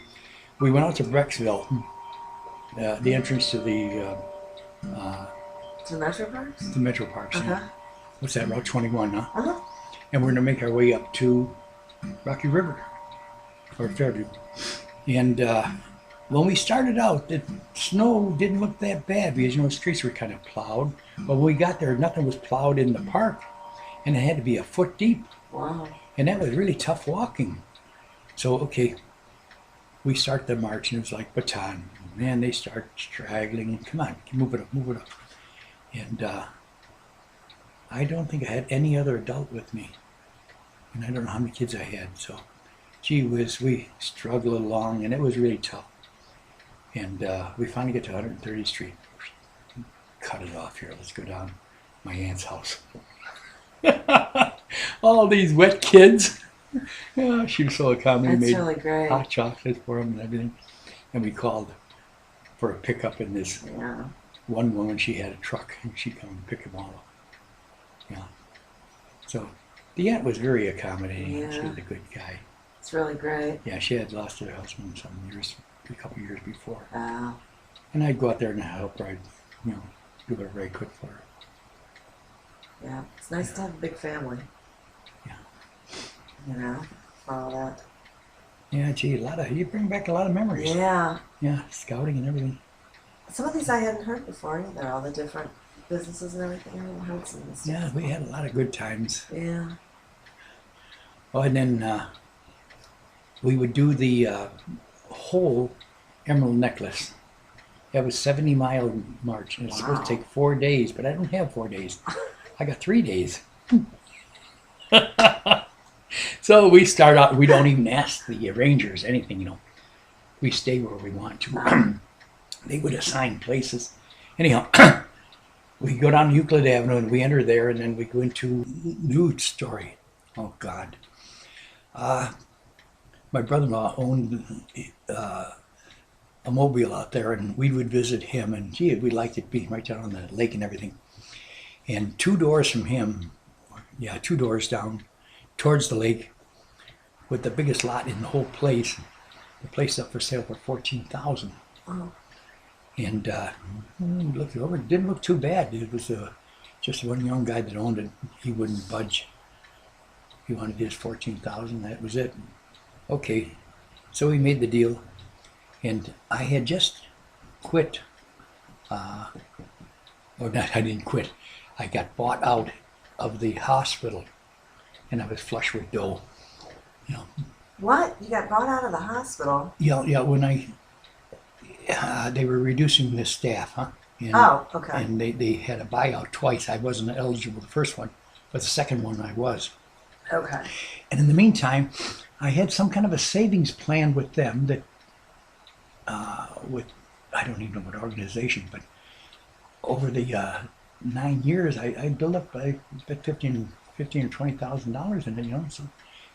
We went out to Brecksville, the entrance to the To Metro Parks? the Metro Parks. Uh-huh. What's that, Route 21, huh? Uh-huh. And we're going to make our way up to Rocky River, or Fairview. And when we started out, the snow didn't look that bad because, the streets were kind of plowed. But when we got there, nothing was plowed in the park, and it had to be a foot deep. Wow. And that was really tough walking. So, okay, we start the march, and it was like baton. Man, they start straggling. Come on, move it up. And I don't think I had any other adult with me. And I don't know how many kids I had. So, gee whiz, we struggled along, and it was really tough. And we finally get to 130th Street. Cut it off here. Let's go down my aunt's house. All these wet kids. Yeah, she was so accommodating. That's Made really great. hot chocolate for them and everything. And we called for a pickup in this. Yeah. One woman, she had a truck, and she'd come and pick them all up. Yeah. So the aunt was very accommodating. Yeah. She was a good guy. It's really great. Yeah, she had lost her husband a couple years before. Wow. And I'd go out there and help her. I'd, do whatever I could for her. Yeah, it's nice to have a big family. Yeah. You know, for all that. Yeah, gee, you bring back a lot of memories. Yeah. Yeah, scouting and everything. Some of these I hadn't heard before either, all the different businesses and everything. I hadn't heard some of this stuff. Yeah, we had a lot of good times. Yeah. Oh, and then we would do the whole Emerald Necklace. That was 70-mile march, and it's supposed to take 4 days, but I don't have 4 days. I got 3 days. So we start out, we don't even ask the rangers anything, you know. We stay where we want to. They would assign places. Anyhow, we go down Euclid Avenue and we enter there, and then we go into Nude Story. Oh, God. My brother-in-law owned a mobile out there, and we would visit him, and gee, we liked it being right down on the lake and everything. And 2 doors from him, 2 doors down towards the lake, with the biggest lot in the whole place. The place up for sale for $14,000. Oh. And looked it over. It didn't look too bad. It was just one young guy that owned it. He wouldn't budge. He wanted his $14,000. That was it. Okay, so we made the deal, and I had just quit. Or not, I didn't quit. I got bought out of the hospital, and I was flush with dough. You know. What? You got brought out of the hospital? Yeah. When they were reducing the staff, huh? And, okay. And they had a buyout twice. I wasn't eligible the first one, but the second one I was. Okay. And in the meantime, I had some kind of a savings plan with them that, with I don't even know what organization, but over the 9 years, I built up I bet $15,000 or $20,000 in it, you know. So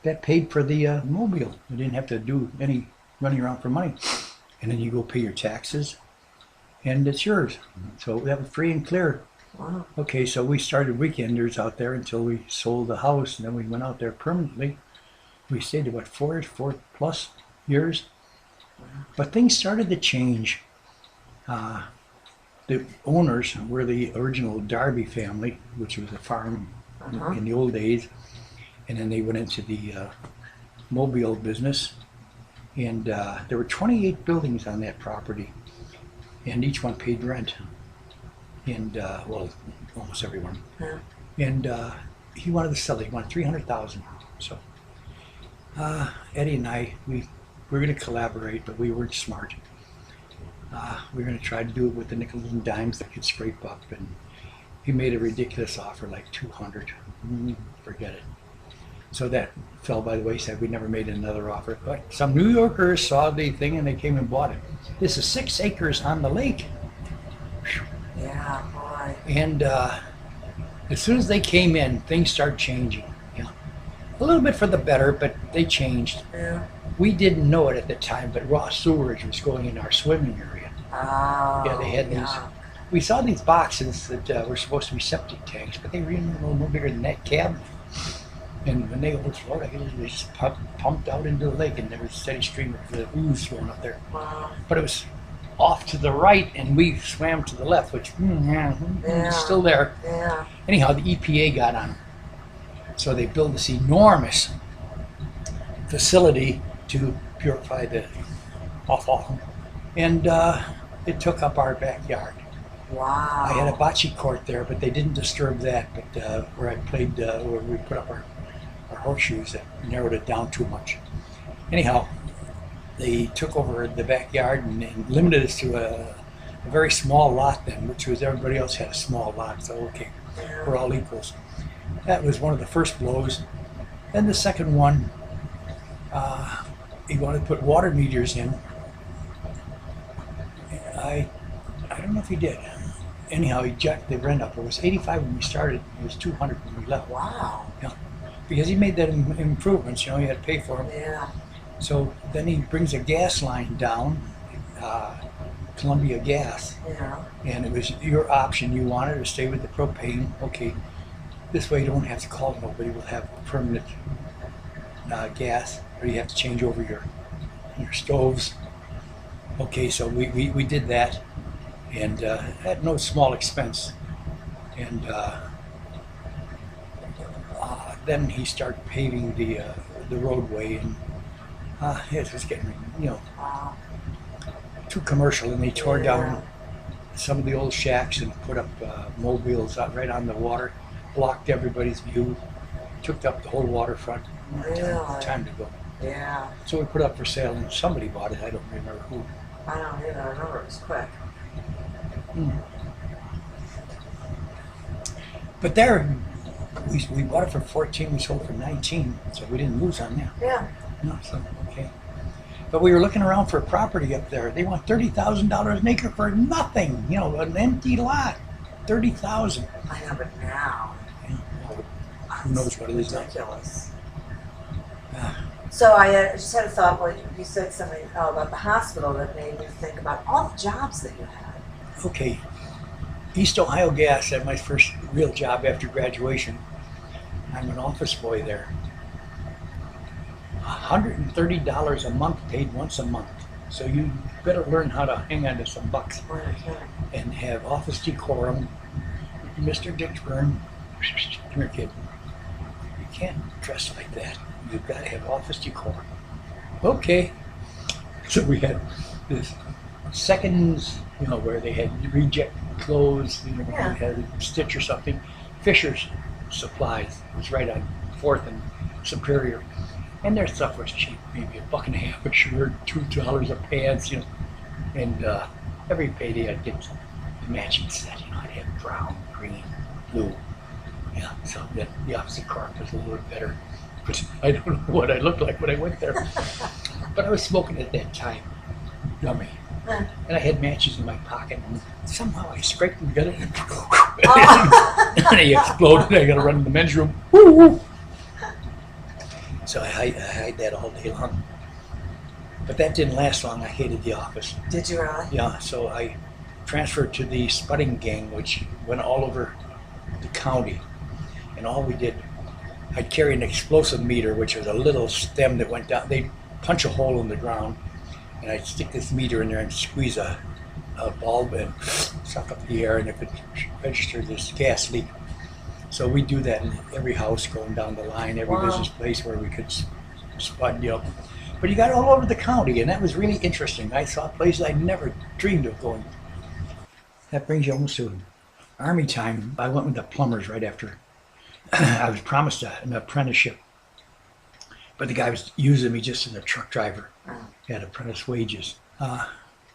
that paid for the mobile. I didn't have to do any running around for money. And then you go pay your taxes, and it's yours. So that was free and clear. Wow. Okay, so we started weekenders out there until we sold the house, and then we went out there permanently. We stayed about 4+ years. But things started to change. The owners were the original Darby family, which was a farm in the old days. And then they went into the mobile business. And there were 28 buildings on that property, and each one paid rent. And, well, almost everyone. Yeah. And he wanted to sell it. He wanted $300,000. So Eddie and I, we were going to collaborate, but we weren't smart. We were going to try to do it with the nickels and dimes that could scrape up, and he made a ridiculous offer, like $200. Forget it. So that fell by the wayside. We never made another offer. But some New Yorkers saw the thing and they came and bought it. This is 6 acres on the lake. Yeah, boy. And as soon as they came in, things started changing. You know, a little bit for the better, but they changed. Yeah. We didn't know it at the time, but raw sewage was going in our swimming area. Oh. Yeah, they had these. We saw these boxes that were supposed to be septic tanks, but they were no bigger than that cab. And when they overflowed, they just pumped out into the lake, and there was a steady stream of the ooze going up there. Wow. But it was off to the right, and we swam to the left, which is still there. Yeah. Anyhow, the EPA got on. So they built this enormous facility to purify the awful. And it took up our backyard. Wow. I had a bocce court there, but they didn't disturb that. But where I played, where we put up our horseshoes, that narrowed it down too much. Anyhow, they took over the backyard and limited us to a very small lot then, which was everybody else had a small lot. So okay, we're all equals. That was one of the first blows. Then the second one, he wanted to put water meters in. I don't know if he did. Anyhow, he jacked the rent up. It was $85 when we started. It was $200 when we left. Wow. Yeah, because he made that improvements. You know, you had to pay for them. Yeah. So then he brings a gas line down, Columbia Gas. Yeah. And it was your option. You wanted to stay with the propane. Okay, this way you don't have to call nobody. We'll have permanent gas, or you have to change over your stoves. Okay, so we did that, and at no small expense. And then he started paving the roadway, and it was getting, Wow. too commercial, and they tore Yeah. down some of the old shacks and put up mobiles out right on the water, blocked everybody's view, took up the whole waterfront. Really? Time to go. Yeah. So we put it up for sale, and somebody bought it. I don't remember who. I don't either. I remember it was quick. But there, we bought it for 14. We sold for 19, so we didn't lose on that. Yeah. No, so okay. But we were looking around for property up there. They want $30,000 an acre for nothing. An empty lot. 30,000. I know, but now. Yeah, well, who knows what it is now? Ridiculous. Ah. So I just had a thought. Well, you said something about the hospital that made me think about all the jobs that you had. Okay. East Ohio Gas had my first real job after graduation. I'm an office boy there. $130 a month paid once a month. So you better learn how to hang on to some bucks and have office decorum. Mr. Dixburn, come here, kid. You can't dress like that. You've got to have office decorum. Okay. So we had this seconds, where they had reject clothes, Yeah. they had a stitch or something. Fisher's Supplies. It was right on 4th and Superior. And their stuff was cheap, maybe $1.50 a shirt, $2 a pants, And every payday I'd get the matching set, I'd have brown, green, blue. Yeah, so the opposite corp was a little bit better. But I don't know what I looked like when I went there. But I was smoking at that time. Yummy. And I had matches in my pocket, and somehow I scraped them together, and they exploded. I got to run in the men's room. Woo, woo. So I hide that all day long. But that didn't last long. I hated the office. Did you really? Yeah, so I transferred to the Spudding Gang, which went all over the county. And all we did, I'd carry an explosive meter, which was a little stem that went down. They'd punch a hole in the ground, and I'd stick this meter in there and squeeze a bulb and suck up the air, and it could register this gas leak. So we do that in every house going down the line, every Wow. business place where we could spud, But you got all over the county, and that was really interesting. I saw places I never dreamed of going. That brings you almost to Army time. I went with the plumbers right after. I was promised an apprenticeship, but the guy was using me just as a truck driver. He had apprentice wages.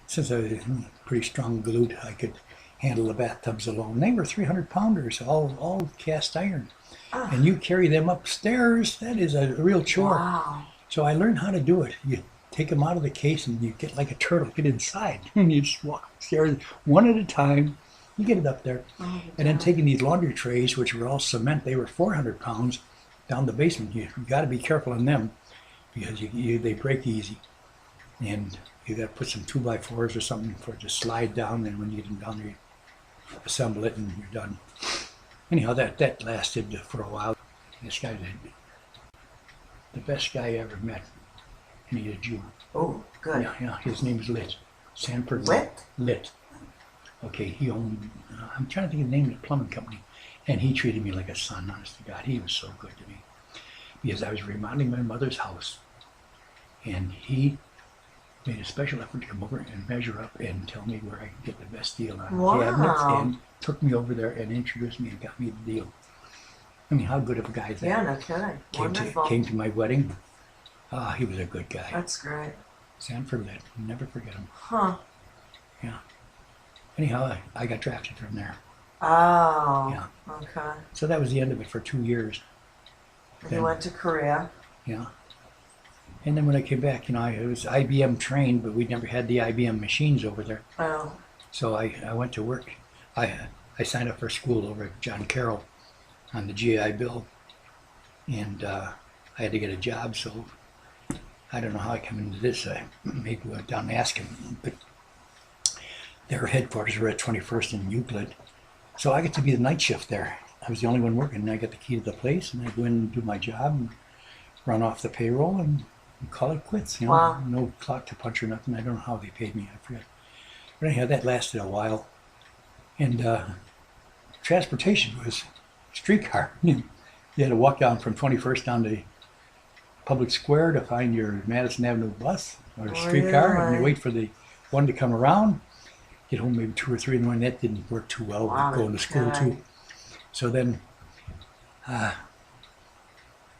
Since I was a pretty strong glute, I could handle the bathtubs alone. They were 300-pounders, all cast iron. And you carry them upstairs. That is a real chore. Wow. So I learned how to do it. You take them out of the case and you get like a turtle, get inside. And you just walk upstairs one at a time. You get it up there. And then taking these laundry trays, which were all cement, they were 400 pounds, down the basement. You got to be careful on them because they break easy. And you got to put some 2x4s or something for it to slide down. And when you get them down there, you assemble it and you're done. Anyhow, that lasted for a while. This guy's the best guy I ever met. And he's a Jew. Oh, good. Yeah, his name is Lit. Sanford Lit? Lit. Okay, he owned, I'm trying to think of the name of the plumbing company. And he treated me like a son, honest to God. He was so good to me. Because I was remodeling my mother's house. And he made a special effort to come over and measure up and tell me where I could get the best deal on Wow. cabinets, and took me over there and introduced me and got me the deal. I mean, how good of a guy is that? Yeah, no kidding. Wonderful. Came to my wedding. He was a good guy. That's great. Sanford Lit. Never forget him. Huh. Yeah. Anyhow, I got drafted from there. Oh. Yeah. Okay. So that was the end of it for 2 years. You went to Korea. Yeah. And then when I came back, I was IBM trained, but we never had the IBM machines over there. Oh. So I went to work. I signed up for school over at John Carroll on the GI Bill. And I had to get a job, so I don't know how I come into this. I maybe went down and asked him. But their headquarters were at 21st and Euclid. So I get to be the night shift there. I was the only one working, and I got the key to the place, and I go in and do my job and run off the payroll and call it quits. Wow. No clock to punch or nothing. I don't know how they paid me. I forget. But anyhow, that lasted a while. And transportation was streetcar. You had to walk down from 21st down to Public Square to find your Madison Avenue bus or streetcar, and you wait for the one to come around. Get home maybe 2 or 3 in the morning. That didn't work too well with going to school too. So then,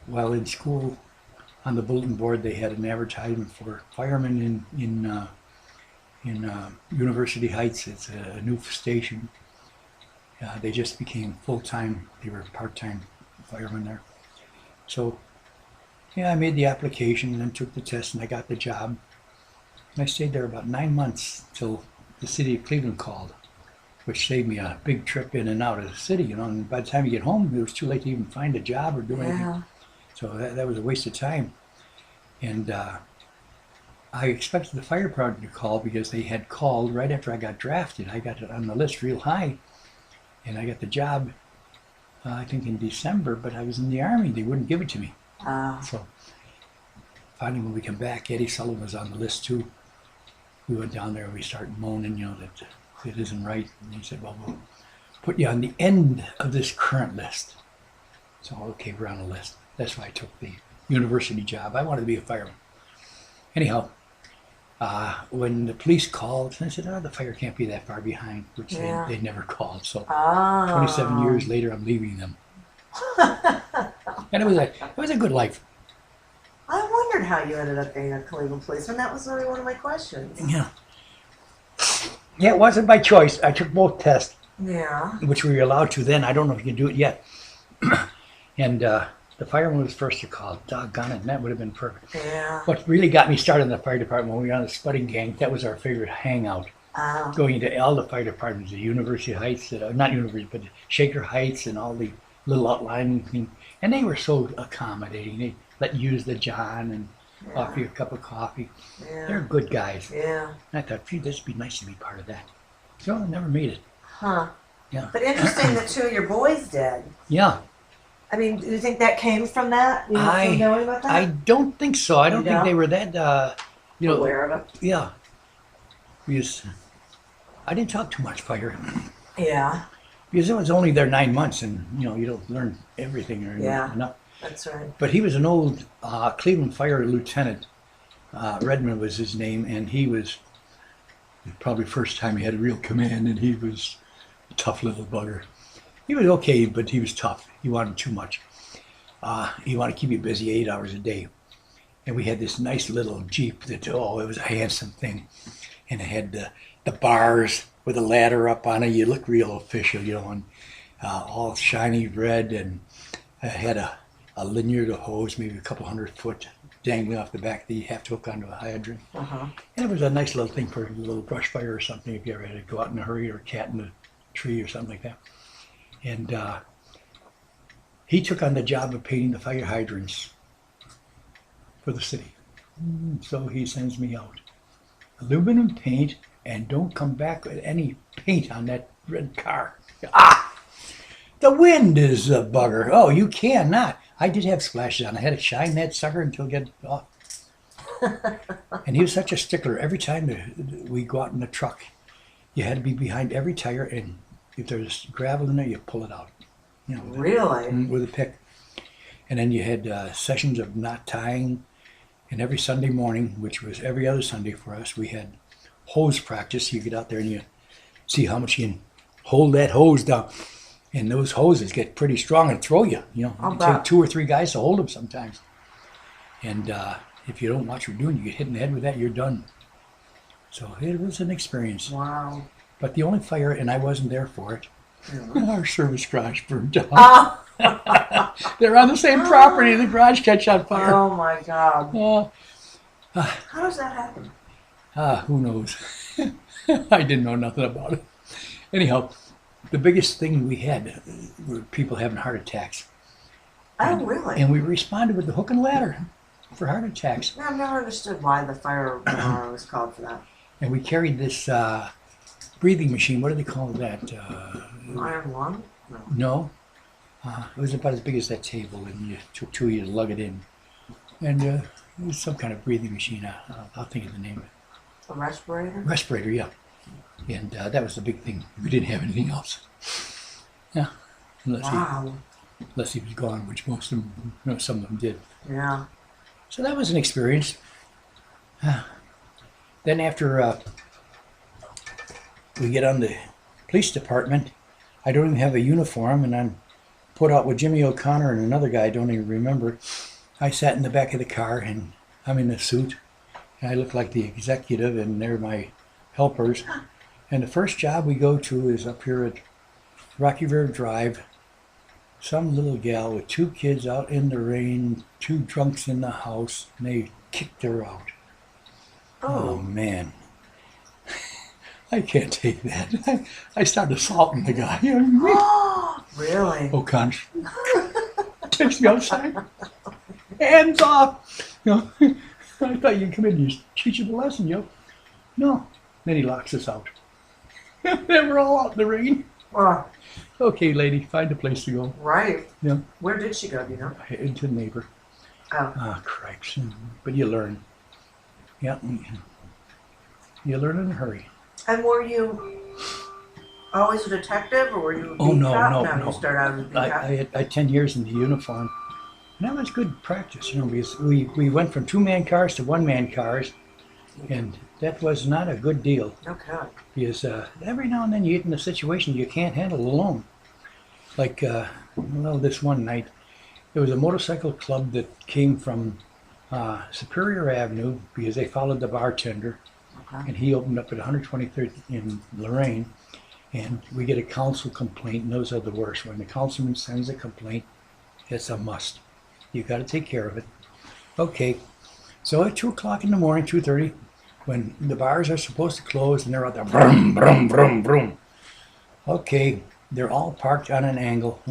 while in school, on the bulletin board they had an advertisement for firemen in University Heights. It's a new station. They just became full-time. They were part-time firemen there. So, yeah, I made the application and then took the test and I got the job. And I stayed there about 9 months till the city of Cleveland called, which saved me a big trip in and out of the city. You know, and by the time you get home, it was too late to even find a job or do anything. So that was a waste of time. And I expected the fire department to call because they had called right after I got drafted. I got it on the list real high, and I got the job, I think in December, but I was in the Army. They wouldn't give it to me. So finally when we come back, Eddie Sullivan was on the list too. We went down there and we started moaning, you know, that it isn't right. And he said, well, we'll put you on the end of this current list. So, okay, we're on the list. That's why I took the university job. I wanted to be a fireman. Anyhow, when the police called, I said, oh, the fire can't be that far behind, which they never called. So 27 years later, I'm leaving them. And it was a good life. I wondered how you ended up being a Cleveland policeman. That was really one of my questions. Yeah. Yeah, it wasn't by choice. I took both tests. Yeah. Which we were allowed to then. I don't know if you can do it yet. And the fireman was first to call. Doggone it, and that would have been perfect. Yeah. What really got me started in the fire department when we were on the Spudding Gang, that was our favorite hangout. Going into all the fire departments, the University Heights, not University, but Shaker Heights and all the little outlying things. And they were so accommodating. They let you use the John and offer you a cup of coffee. Yeah. They're good guys. Yeah. And I thought, gee, this would be nice to be part of that. So I never made it. Huh. Yeah. But interesting that 2 of your boys did. Yeah. I mean, do you think that came from that? You from knowing about that? I don't think so. I don't think they were that, aware of it. Yeah. Because I didn't talk too much fire. Yeah. Because it was only there 9 months, and you don't learn everything or enough. That's right. But he was an old Cleveland Fire Lieutenant. Redmond was his name, and he was probably first time he had a real command, and he was a tough little bugger. He was okay, but he was tough. He wanted too much. He wanted to keep you busy 8 hours a day. And we had this nice little Jeep that, it was a handsome thing. And it had the bars with a ladder up on it. You look real official, and all shiny red. And it had a linear hose, maybe a couple 100 foot, dangling off the back that you have to hook onto a hydrant. And it was a nice little thing for a little brush fire or something if you ever had to go out in a hurry, or a cat in a tree or something like that. And he took on the job of painting the fire hydrants for the city. So he sends me out. Aluminum paint, and don't come back with any paint on that red car. The wind is a bugger. Oh, you cannot. I did have splashes on. I had to shine that sucker until it got off. And he was such a stickler. Every time we go out in the truck, you had to be behind every tire, and if there's gravel in there, you pull it out. Really? With a pick. And then you had sessions of knot tying, and every Sunday morning, which was every other Sunday for us, we had hose practice. You get out there and you see how much you can hold that hose down. And those hoses get pretty strong and throw you. You take 2 or 3 guys to hold them sometimes. And if you don't watch what you're doing, you get hit in the head with that, you're done. So it was an experience. Wow. But the only fire, and I wasn't there for it, our service garage burned down. They're on the same property, the garage catch on fire. Oh my God. How does that happen? Who knows? I didn't know nothing about it. Anyhow, the biggest thing we had were people having heart attacks. Oh, really? And we responded with the hook and ladder for heart attacks. I've never understood why the fire alarm was called for that. And we carried this breathing machine. What do they call that? Iron lung? No. It was about as big as that table, and you took 2 of you to lug it in. And it was some kind of breathing machine. I'll think of the name of it. A respirator? Respirator, yeah. And that was the big thing. We didn't have anything else. Yeah. Wow. unless he was gone, which most of them, some of them did. Yeah. So that was an experience. Then after we get on the police department, I don't even have a uniform, and I'm put out with Jimmy O'Connor and another guy I don't even remember. I sat in the back of the car, and I'm in a suit, and I look like the executive, and they're my helpers. And the first job we go to is up here at Rocky River Drive. Some little gal with 2 kids out in the rain, 2 drunks in the house, and they kicked her out. Oh man. I can't take that. I started assaulting the guy. Really? O'Connor takes me outside. Hands off. I thought you'd come in and just teach you the lesson, No. Then he locks us out. Then we're all out in the rain. Okay, lady, find a place to go. Right. Yeah. Where did she go, do you know? Into the neighbor. Oh. Cripes. But you learn. Yeah. You learn in a hurry. And were you always a detective, or were you a beat No. You started out as a beat cop? I had 10 years in the uniform. And that was good practice, because we went from 2-man cars to 1-man cars, and that was not a good deal. Okay. Because every now and then you get in a situation you can't handle alone. Like, this one night, there was a motorcycle club that came from Superior Avenue because they followed the bartender. Okay. And he opened up at 123rd in Lorraine, and we get a council complaint, and those are the worst. When the councilman sends a complaint, it's a must. You got to take care of it. Okay, so at 2 o'clock in the morning, 2:30, when the bars are supposed to close, and they're out there, vroom, vroom, vroom, vroom. Okay, they're all parked on an angle.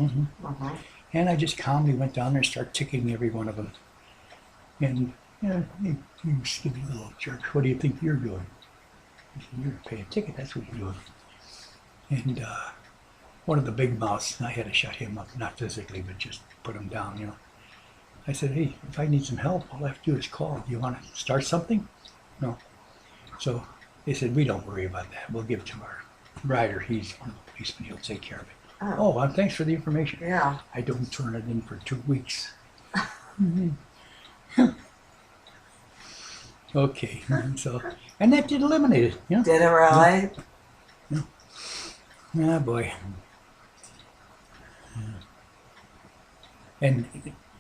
And I just calmly went down there and started ticketing every one of them. And you stupid little jerk, what do you think you're doing? I said, you're paying a ticket, that's what you're doing. And one of the big mouths, I had to shut him up, not physically, but just put him down, I said, hey, if I need some help, all I have to do is call. Do you want to start something? No. So they said, we don't worry about that. We'll give it to our rider. He's one of the policemen. He'll take care of it. Oh, well, thanks for the information. Yeah. I don't turn it in for 2 weeks. Okay, and that did eliminate it. Did it really? Ah, boy. And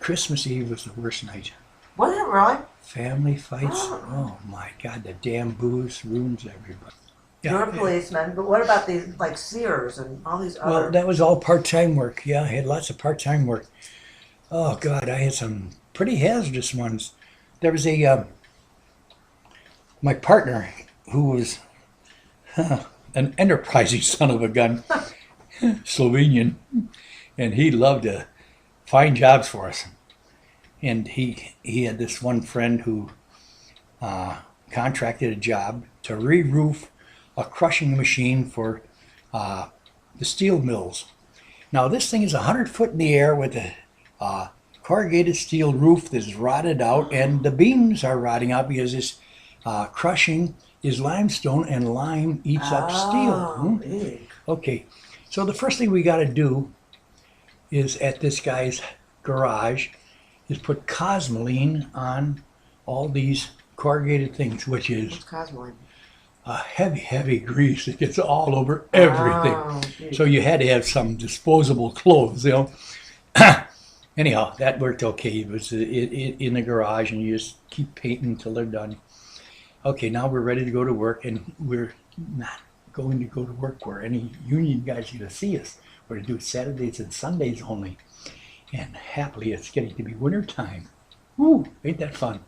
Christmas Eve was the worst night. Was it really? Family fights. Oh my God, the damn booze ruins everybody. You're a policeman, but what about these, like Sears and all these other? Well, that was all part-time work. Yeah, I had lots of part-time work. Oh God, I had some pretty hazardous ones. There was my partner, who was an enterprising son of a gun, Slovenian, and he loved to find jobs for us. And he had this one friend who contracted a job to re-roof a crushing machine for the steel mills. Now this thing is 100 foot in the air with a corrugated steel roof that's rotted out, and the beams are rotting out because this crushing is limestone, and lime eats up steel. Okay, so the first thing we got to do is at this guy's garage is put Cosmoline on all these corrugated things, which is Cosmoline? A heavy grease. It gets all over everything. So you had to have some disposable clothes, Anyhow, that worked okay. It was in the garage, and you just keep painting until they're done. Okay, now we're ready to go to work, and we're not going to go to work where any union guys are going to see us. We're going to do it Saturdays and Sundays only. And happily, it's getting to be winter time. Woo, ain't that fun?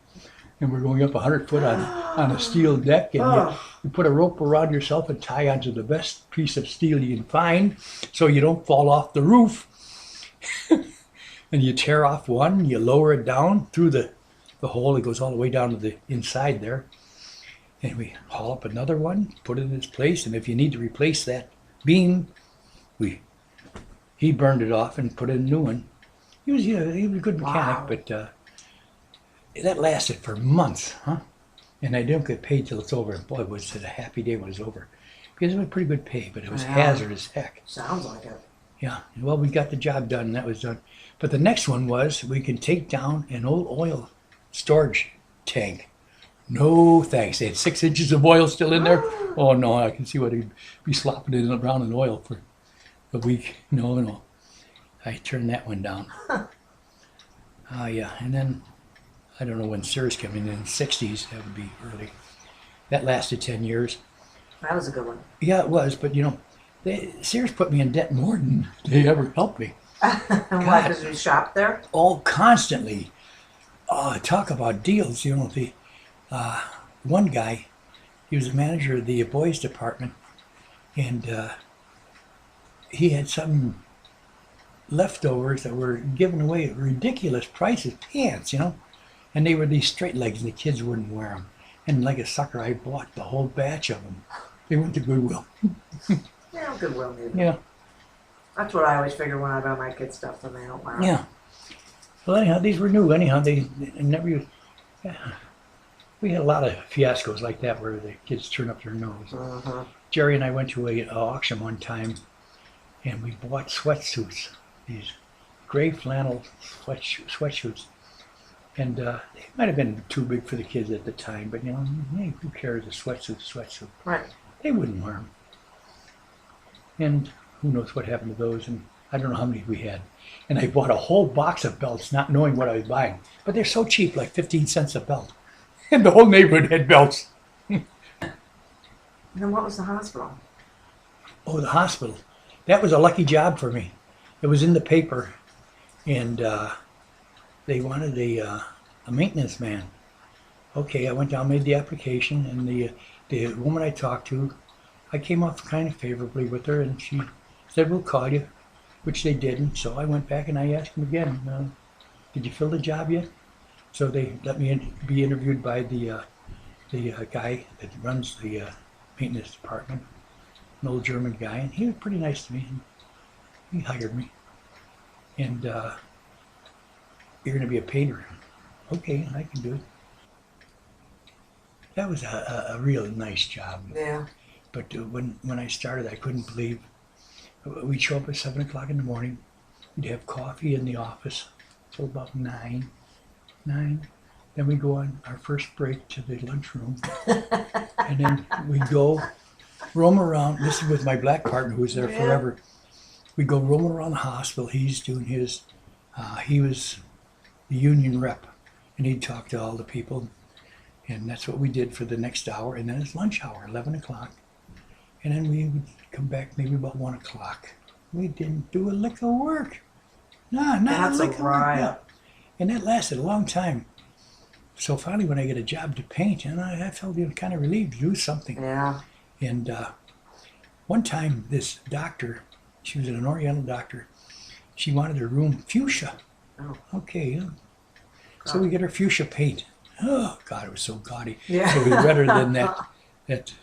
And we're going up 100 foot on a steel deck, and you put a rope around yourself and tie onto the best piece of steel you can find so you don't fall off the roof. And you tear off one, you lower it down through the hole. It goes all the way down to the inside there. And we haul up another one, put it in its place, and if you need to replace that beam, he burned it off and put in a new one. He was a good mechanic, but that lasted for months, And I didn't get paid till it's over. And boy, was it a happy day when it was over. Because it was pretty good pay, but it was hazardous heck. Sounds like it. Yeah, well, we got the job done, and that was done. But the next one was we can take down an old oil storage tank. No thanks. They had 6 inches of oil still in there. Oh no, I can see what he'd be slopping it around in oil for a week. No. I turned that one down. Yeah, and then I don't know when Sears came in the '60s. That would be early. That lasted 10 years. That was a good one. Yeah, it was, but Sears put me in debt more than they ever helped me. Why? Because you shopped there? Oh, constantly. Talk about deals. The one guy, he was the manager of the boys department, and he had some leftovers that were given away at ridiculous prices, pants, and they were these straight legs, and the kids wouldn't wear them. And like a sucker, I bought the whole batch of them. They went to Goodwill. Yeah, Goodwill maybe. Yeah. That's what I always figure when I buy my kids stuff, and they don't wear them. Yeah. Well, anyhow, these were new. Anyhow, they never used. Yeah. We had a lot of fiascos like that where the kids turn up their nose. Uh-huh. Jerry and I went to an auction one time, and we bought sweatsuits, these gray flannel sweatsuits. And they might have been too big for the kids at the time, but hey, who cares? A sweatsuit. Right. They wouldn't wear them. And who knows what happened to those, and I don't know how many we had. And I bought a whole box of belts, not knowing what I was buying. But they're so cheap, like 15 cents a belt. And the whole neighborhood had belts. And then what was the hospital? Oh, the hospital. That was a lucky job for me. It was in the paper, and they wanted a maintenance man. Okay, I went down, made the application, and the woman I talked to, I came off kind of favorably with her, and she said, "We'll call you," which they didn't. So I went back and I asked them again, "Did you fill the job yet?" So they let me be interviewed by the guy that runs the maintenance department, an old German guy, and he was pretty nice to me. He hired me, and you're going to be a painter. Okay, I can do it. That was a real nice job. Yeah. But when I started, I couldn't believe. We'd show up at 7 o'clock in the morning. We'd have coffee in the office till about 9. Then we go on our first break to the lunchroom, and then we go roam around. This is with my black partner who was there forever. We go roam around the hospital. He's doing his. He was the union rep, and he'd talk to all the people, and that's what we did for the next hour. And then it's lunch hour, 11 o'clock, and then we would come back maybe about 1 o'clock. We didn't do a lick of work. Not a lick of work. No. And that lasted a long time. So finally, when I get a job to paint, and I felt kind of relieved to do something. Yeah. And one time, this doctor, she was an Oriental doctor, she wanted her room fuchsia. Oh. Okay. So we get her fuchsia paint. Oh, God, it was so gaudy. Yeah. It was redder than that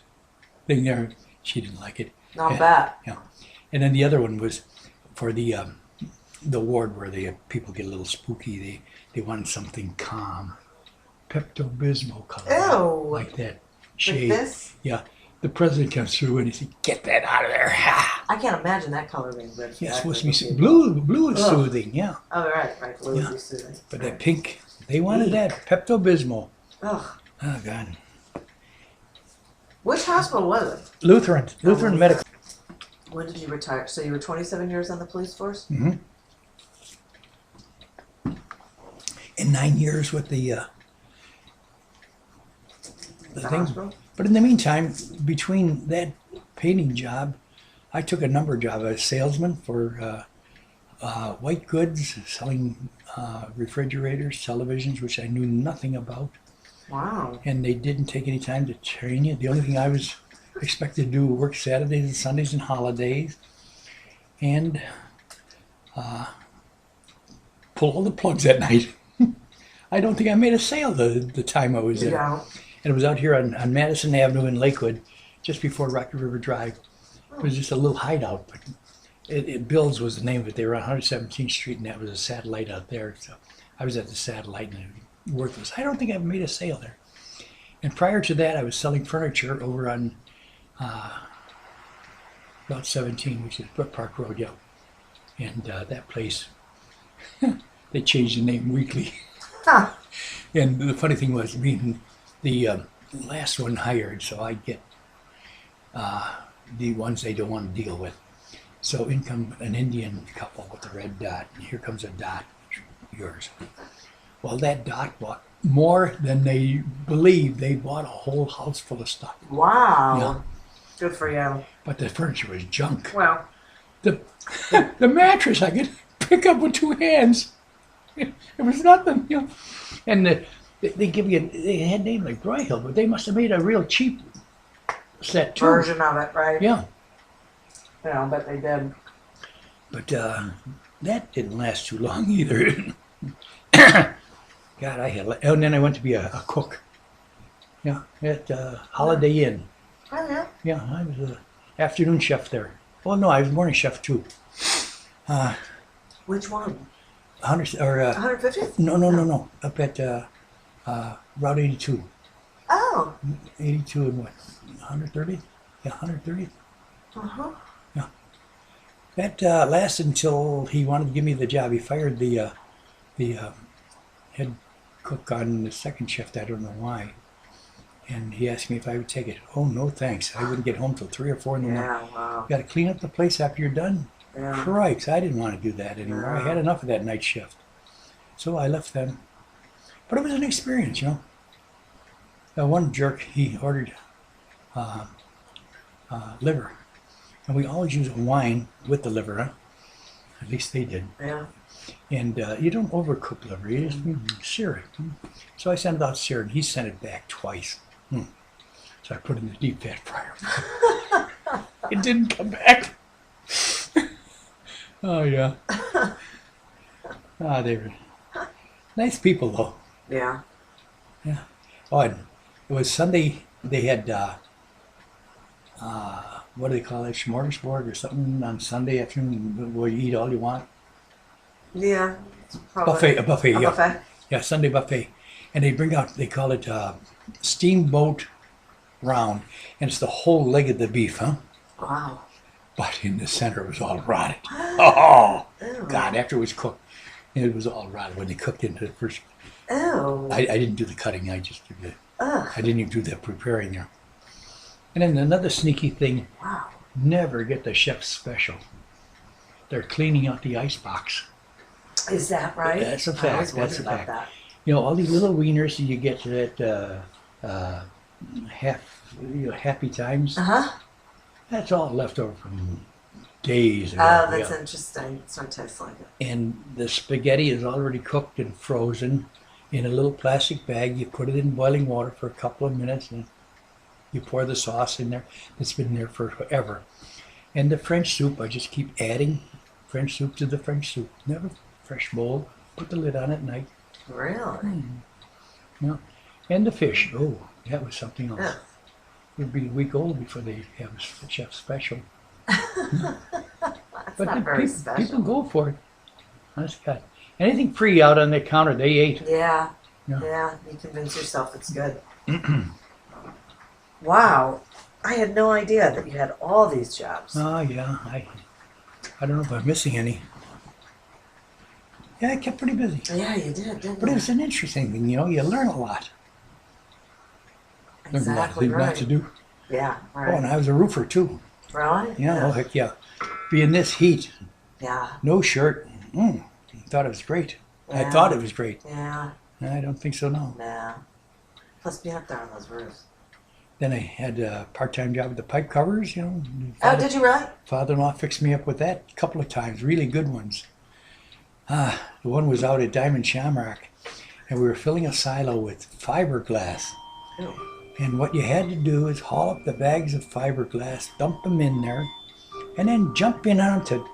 thing there. She didn't like it. Not bad. Yeah. And then the other one was for the ward where the people get a little spooky. They wanted something calm. Pepto-Bismol color. Ew. Like that shade. Like this? Yeah. The president comes through and he said, "Get that out of there." I can't imagine that color being good. Yeah, it's supposed to be blue. Blue is soothing, yeah. Oh, right. Blue is soothing. But that pink, they wanted that. Pepto-Bismol. Ugh. Oh, God. Which hospital was it? Lutheran Medical. When did you retire? So you were 27 years on the police force? Mm-hmm. And 9 years with the thing. Hospital? But in the meantime, between that painting job, I took a number job. I was a salesman for white goods, selling refrigerators, televisions, which I knew nothing about. Wow. And they didn't take any time to train you. The only thing I was expected to do was work Saturdays and Sundays and holidays, and pull all the plugs at night. I don't think I made a sale the time I was there. Yeah. And it was out here on Madison Avenue in Lakewood, just before Rocky River Drive. It was just a little hideout, but Bill's was the name of it. They were on 117th Street, and that was a satellite out there. So I was at the satellite, and it was worthless. I don't think I ever made a sale there. And prior to that, I was selling furniture over on about 17, which is Brook Park Road, yeah. And that place, they changed the name weekly. Huh. And the funny thing was, being the last one hired, so I get the ones they don't want to deal with. So in come an Indian couple with a red dot, and here comes a dot, yours. Well, that dot bought more than they believed. They bought a whole house full of stuff. Wow. Yeah. Good for you. But the furniture was junk. Well, The mattress I could pick up with two hands. It was nothing, you know. And they give you, they had names like Broyhill, but they must have made a real cheap set too. version of it, right? Yeah. Yeah, but they did. But that didn't last too long either. God, I had, and then I went to be a cook. Yeah, at Holiday Inn. Oh, yeah. Yeah, I was an afternoon chef there. Well, no, I was morning chef too. Which one? 100 or 150th? no. Up at Route 82. Oh. 82 and what? 130? Yeah, 130. Uh-huh. Yeah. That lasted until he wanted to give me the job. He fired the head cook on the second shift. I don't know why. And he asked me if I would take it. Oh, no thanks. I wouldn't get home till 3 or 4 in the morning. Yeah, wow. You got to clean up the place after you're done. Yeah. Cripes, I didn't want to do that anymore. I had enough of that night shift. So I left them. But it was an experience, you know. One jerk, he ordered liver. And we always use wine with the liver, huh? At least they did. Yeah. And you don't overcook liver. You just sear it. So I sent it out seared, and he sent it back twice. So I put it in the deep fat fryer. It didn't come back. Oh, yeah. They were nice people, though. Yeah. Yeah. Oh, and it was Sunday. They had, what do they call it, smorgasbord or something on Sunday afternoon where you eat all you want? Yeah. Probably. A buffet, A yeah. buffet? Yeah, Sunday buffet. And they bring out, they call it steamboat round. And it's the whole leg of the beef, huh? Wow. But in the center it was all rotted. Oh, Ew. God, after it was cooked, it was all rotted when they cooked into the first. Ew. I didn't do the cutting, I just did the, Ugh. I didn't even do the preparing there. And then another sneaky thing, Wow. never get the chef's special. They're cleaning out the ice box. Is that right? That's a I fact, always that's wondered a about fact. that. You know, all these little wieners that you get at Happy Times, Uh-huh. that's all left over from days ago. Oh, that's yeah. interesting. It sort of tastes like it. And the spaghetti is already cooked and frozen in a little plastic bag. You put it in boiling water for a couple of minutes and you pour the sauce in there. It's been there forever. And the French soup, I just keep adding French soup to the French soup. Never fresh bowl. Put the lid on at night. Really? Yeah. And the fish. Oh, that was something else. Yeah. It would be a week old before they have a chef special. That's But not the very people special. go for it. Honest God. Anything free out on the counter, they ate. Yeah. Yeah. Yeah. You convince yourself it's good. Wow. I had no idea that you had all these jobs. Oh, yeah. I don't know if I'm missing any. Yeah, I kept pretty busy. Yeah, you did, didn't But it you? was an interesting thing, you know. You learn a lot. Learned Exactly a lot right. to do. Yeah, Oh, right. and I was a roofer, too. Really? Yeah, oh, heck yeah. Being this heat, Yeah. no shirt. Thought it was great. I Yeah. thought it was great. Yeah. I don't think so, no. Nah. Plus being up there on those roofs. Then I had a part-time job with the pipe covers, you know. Oh, did you really? Father-in-law fixed me up with that a couple of times, really good ones. The one was out at Diamond Shamrock, and we were filling a silo with fiberglass. Ew. And what you had to do is haul up the bags of fiberglass, dump them in there, and then jump in on 'em to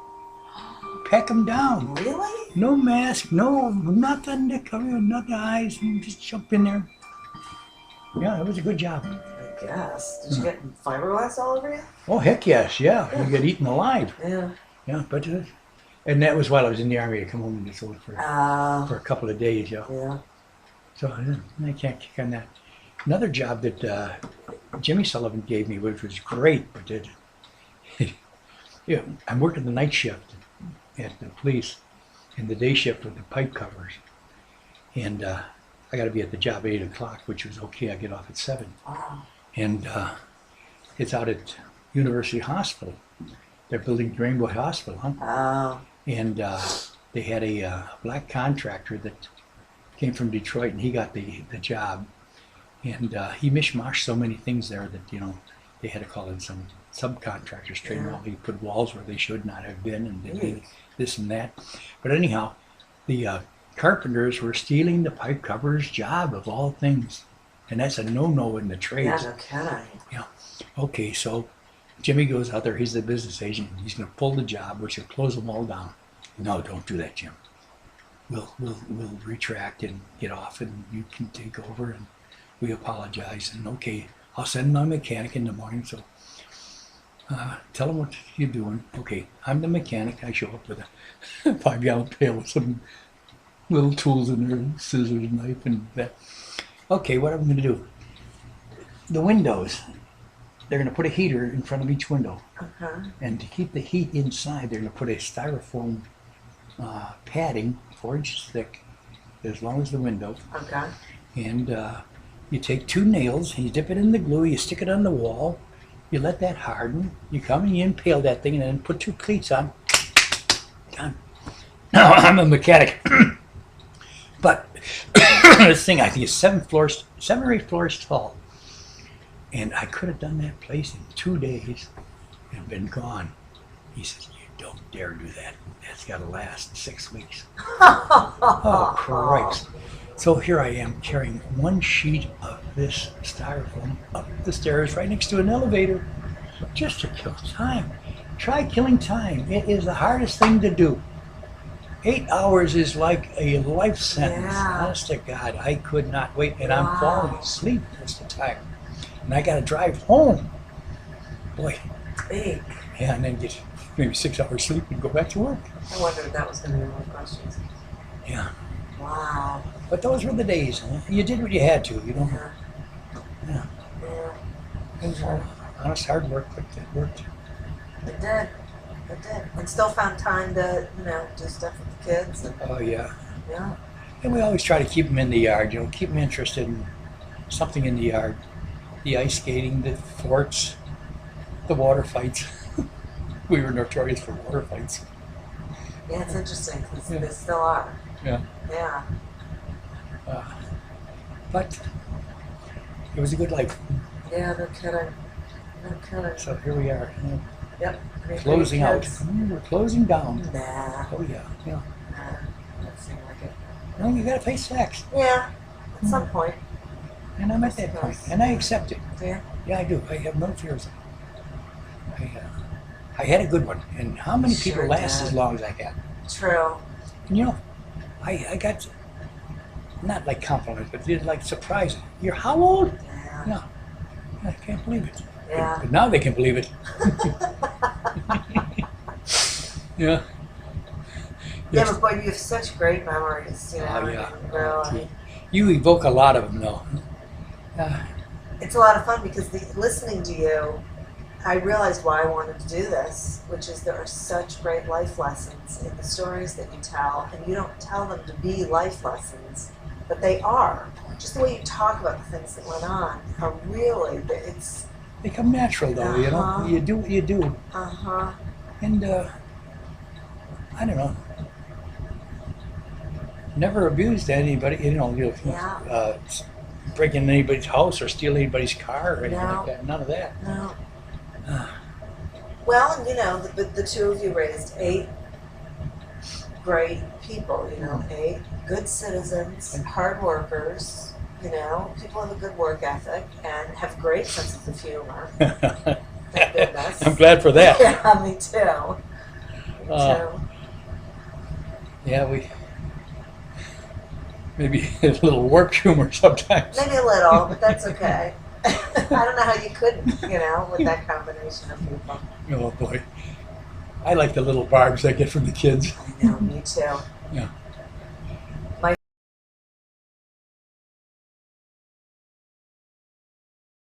pack them down. Really? No mask, no nothing to cover, nothing eyes, and just jump in there. Yeah, it was a good job. I guess. Did you get fiberglass all over you? Oh, heck yes, yeah. You get eaten alive. Yeah. Yeah, but and that was while I was in the Army. I come home and just hold for a couple of days, yeah. Yeah. So I can't kick on that. Another job that Jimmy Sullivan gave me, which was great, but yeah, I'm working the night shift, at the police in the day shift with the pipe covers. And I got to be at the job at 8 o'clock, which was okay. I get off at 7. Wow. And it's out at University Hospital. They're building Rainbow Hospital, huh? Oh. And they had a black contractor that came from Detroit, and he got the job. And he mishmashed so many things there that, you know, they had to call in some subcontractors, straighten out. He put walls where they should not have been, and they did this and that. But anyhow, the carpenters were stealing the pipe cover's job of all things. And that's a no-no in the trades. Yeah, no kidding. Yeah. Okay, so Jimmy goes out there. He's the business agent. He's going to pull the job, which will close them all down. No, don't do that, Jim. We'll retract and get off, and you can take over. And we apologize. And okay, I'll send my mechanic in the morning. So tell him what you're doing. Okay, I'm the mechanic. I show up with a 5-gallon pail with some little tools in there, scissors, knife, and that. Okay, what I'm going to do? The windows. They're going to put a heater in front of each window. And to keep the heat inside, they're going to put a styrofoam padding 4 inches thick, as long as the window. Okay. And you take 2 nails, and you dip it in the glue, you stick it on the wall, you let that harden, you come and you impale that thing, and then put 2 cleats on. Done. Now, I'm a mechanic. But this thing, I think, is 7 or 8 floors tall. And I could have done that place in 2 days and been gone. He says, you don't dare do that. That's got to last 6 weeks. Oh, Christ. So here I am carrying 1 sheet of this styrofoam up the stairs right next to an elevator just to kill time. Try killing time. It is the hardest thing to do. 8 hours is like a life sentence. Yeah. Honest to God, I could not wait. And I'm falling asleep most of the time. And I got to drive home. Boy. Big. Yeah, and then get maybe 6 hours sleep and go back to work. I wondered if that was going to be one of the questions. Yeah. Wow. But those were the days. Huh? You did what you had to, you know. Yeah. Yeah. It was honest hard work, but it worked. It did. It did. And still found time to, you know, do stuff with the kids. And, Oh, yeah. yeah. And we always try to keep them in the yard, you know, keep them interested in something in the yard. The ice skating, the forts, the water fights. We were notorious for water fights. Yeah, it's interesting because they still are. Yeah. Yeah. But it was a good life. Yeah, no kidding. No kidding. So here we are. You know, Yep. closing out. Kids? We're closing down. Nah. Oh, yeah. Yeah. Doesn't seem like it. Well, you got to face facts. Yeah. At some point. And I'm at that point. And I accept it. Yeah. Yeah, I do. I have no fears. I had a good one. And how many people Sure last did. as long as I had? True. And you know, I got, not like compliments, but did like surprising. You're how old? Yeah. No. I can't believe it. Yeah. But now they can believe it. Yeah. Yeah, but boy, you have such great memories, you know. Oh, yeah. And really, You evoke a lot of them, though. it's a lot of fun because listening to you, I realized why I wanted to do this, which is there are such great life lessons in the stories that you tell, and you don't tell them to be life lessons, but they are. Just the way you talk about the things that went on are really, it's... They come natural, though, you know. You do what you do. Uh-huh. And, I don't know. Never abused anybody, you know, Yeah. break into anybody's house or steal anybody's car or anything No. like that. None of that. No. Well, and you know, the 2 of you raised 8 great people, you know, 8 good citizens, hard workers, you know, people have a good work ethic and have great senses of humor. Thank goodness. I'm glad for that. Yeah, me too. Me too. Yeah, we maybe a little work humor sometimes. Maybe a little, but that's okay. I don't know how you couldn't, you know, with that combination of people. Oh boy, I like the little barbs I get from the kids. I know, me too. Yeah.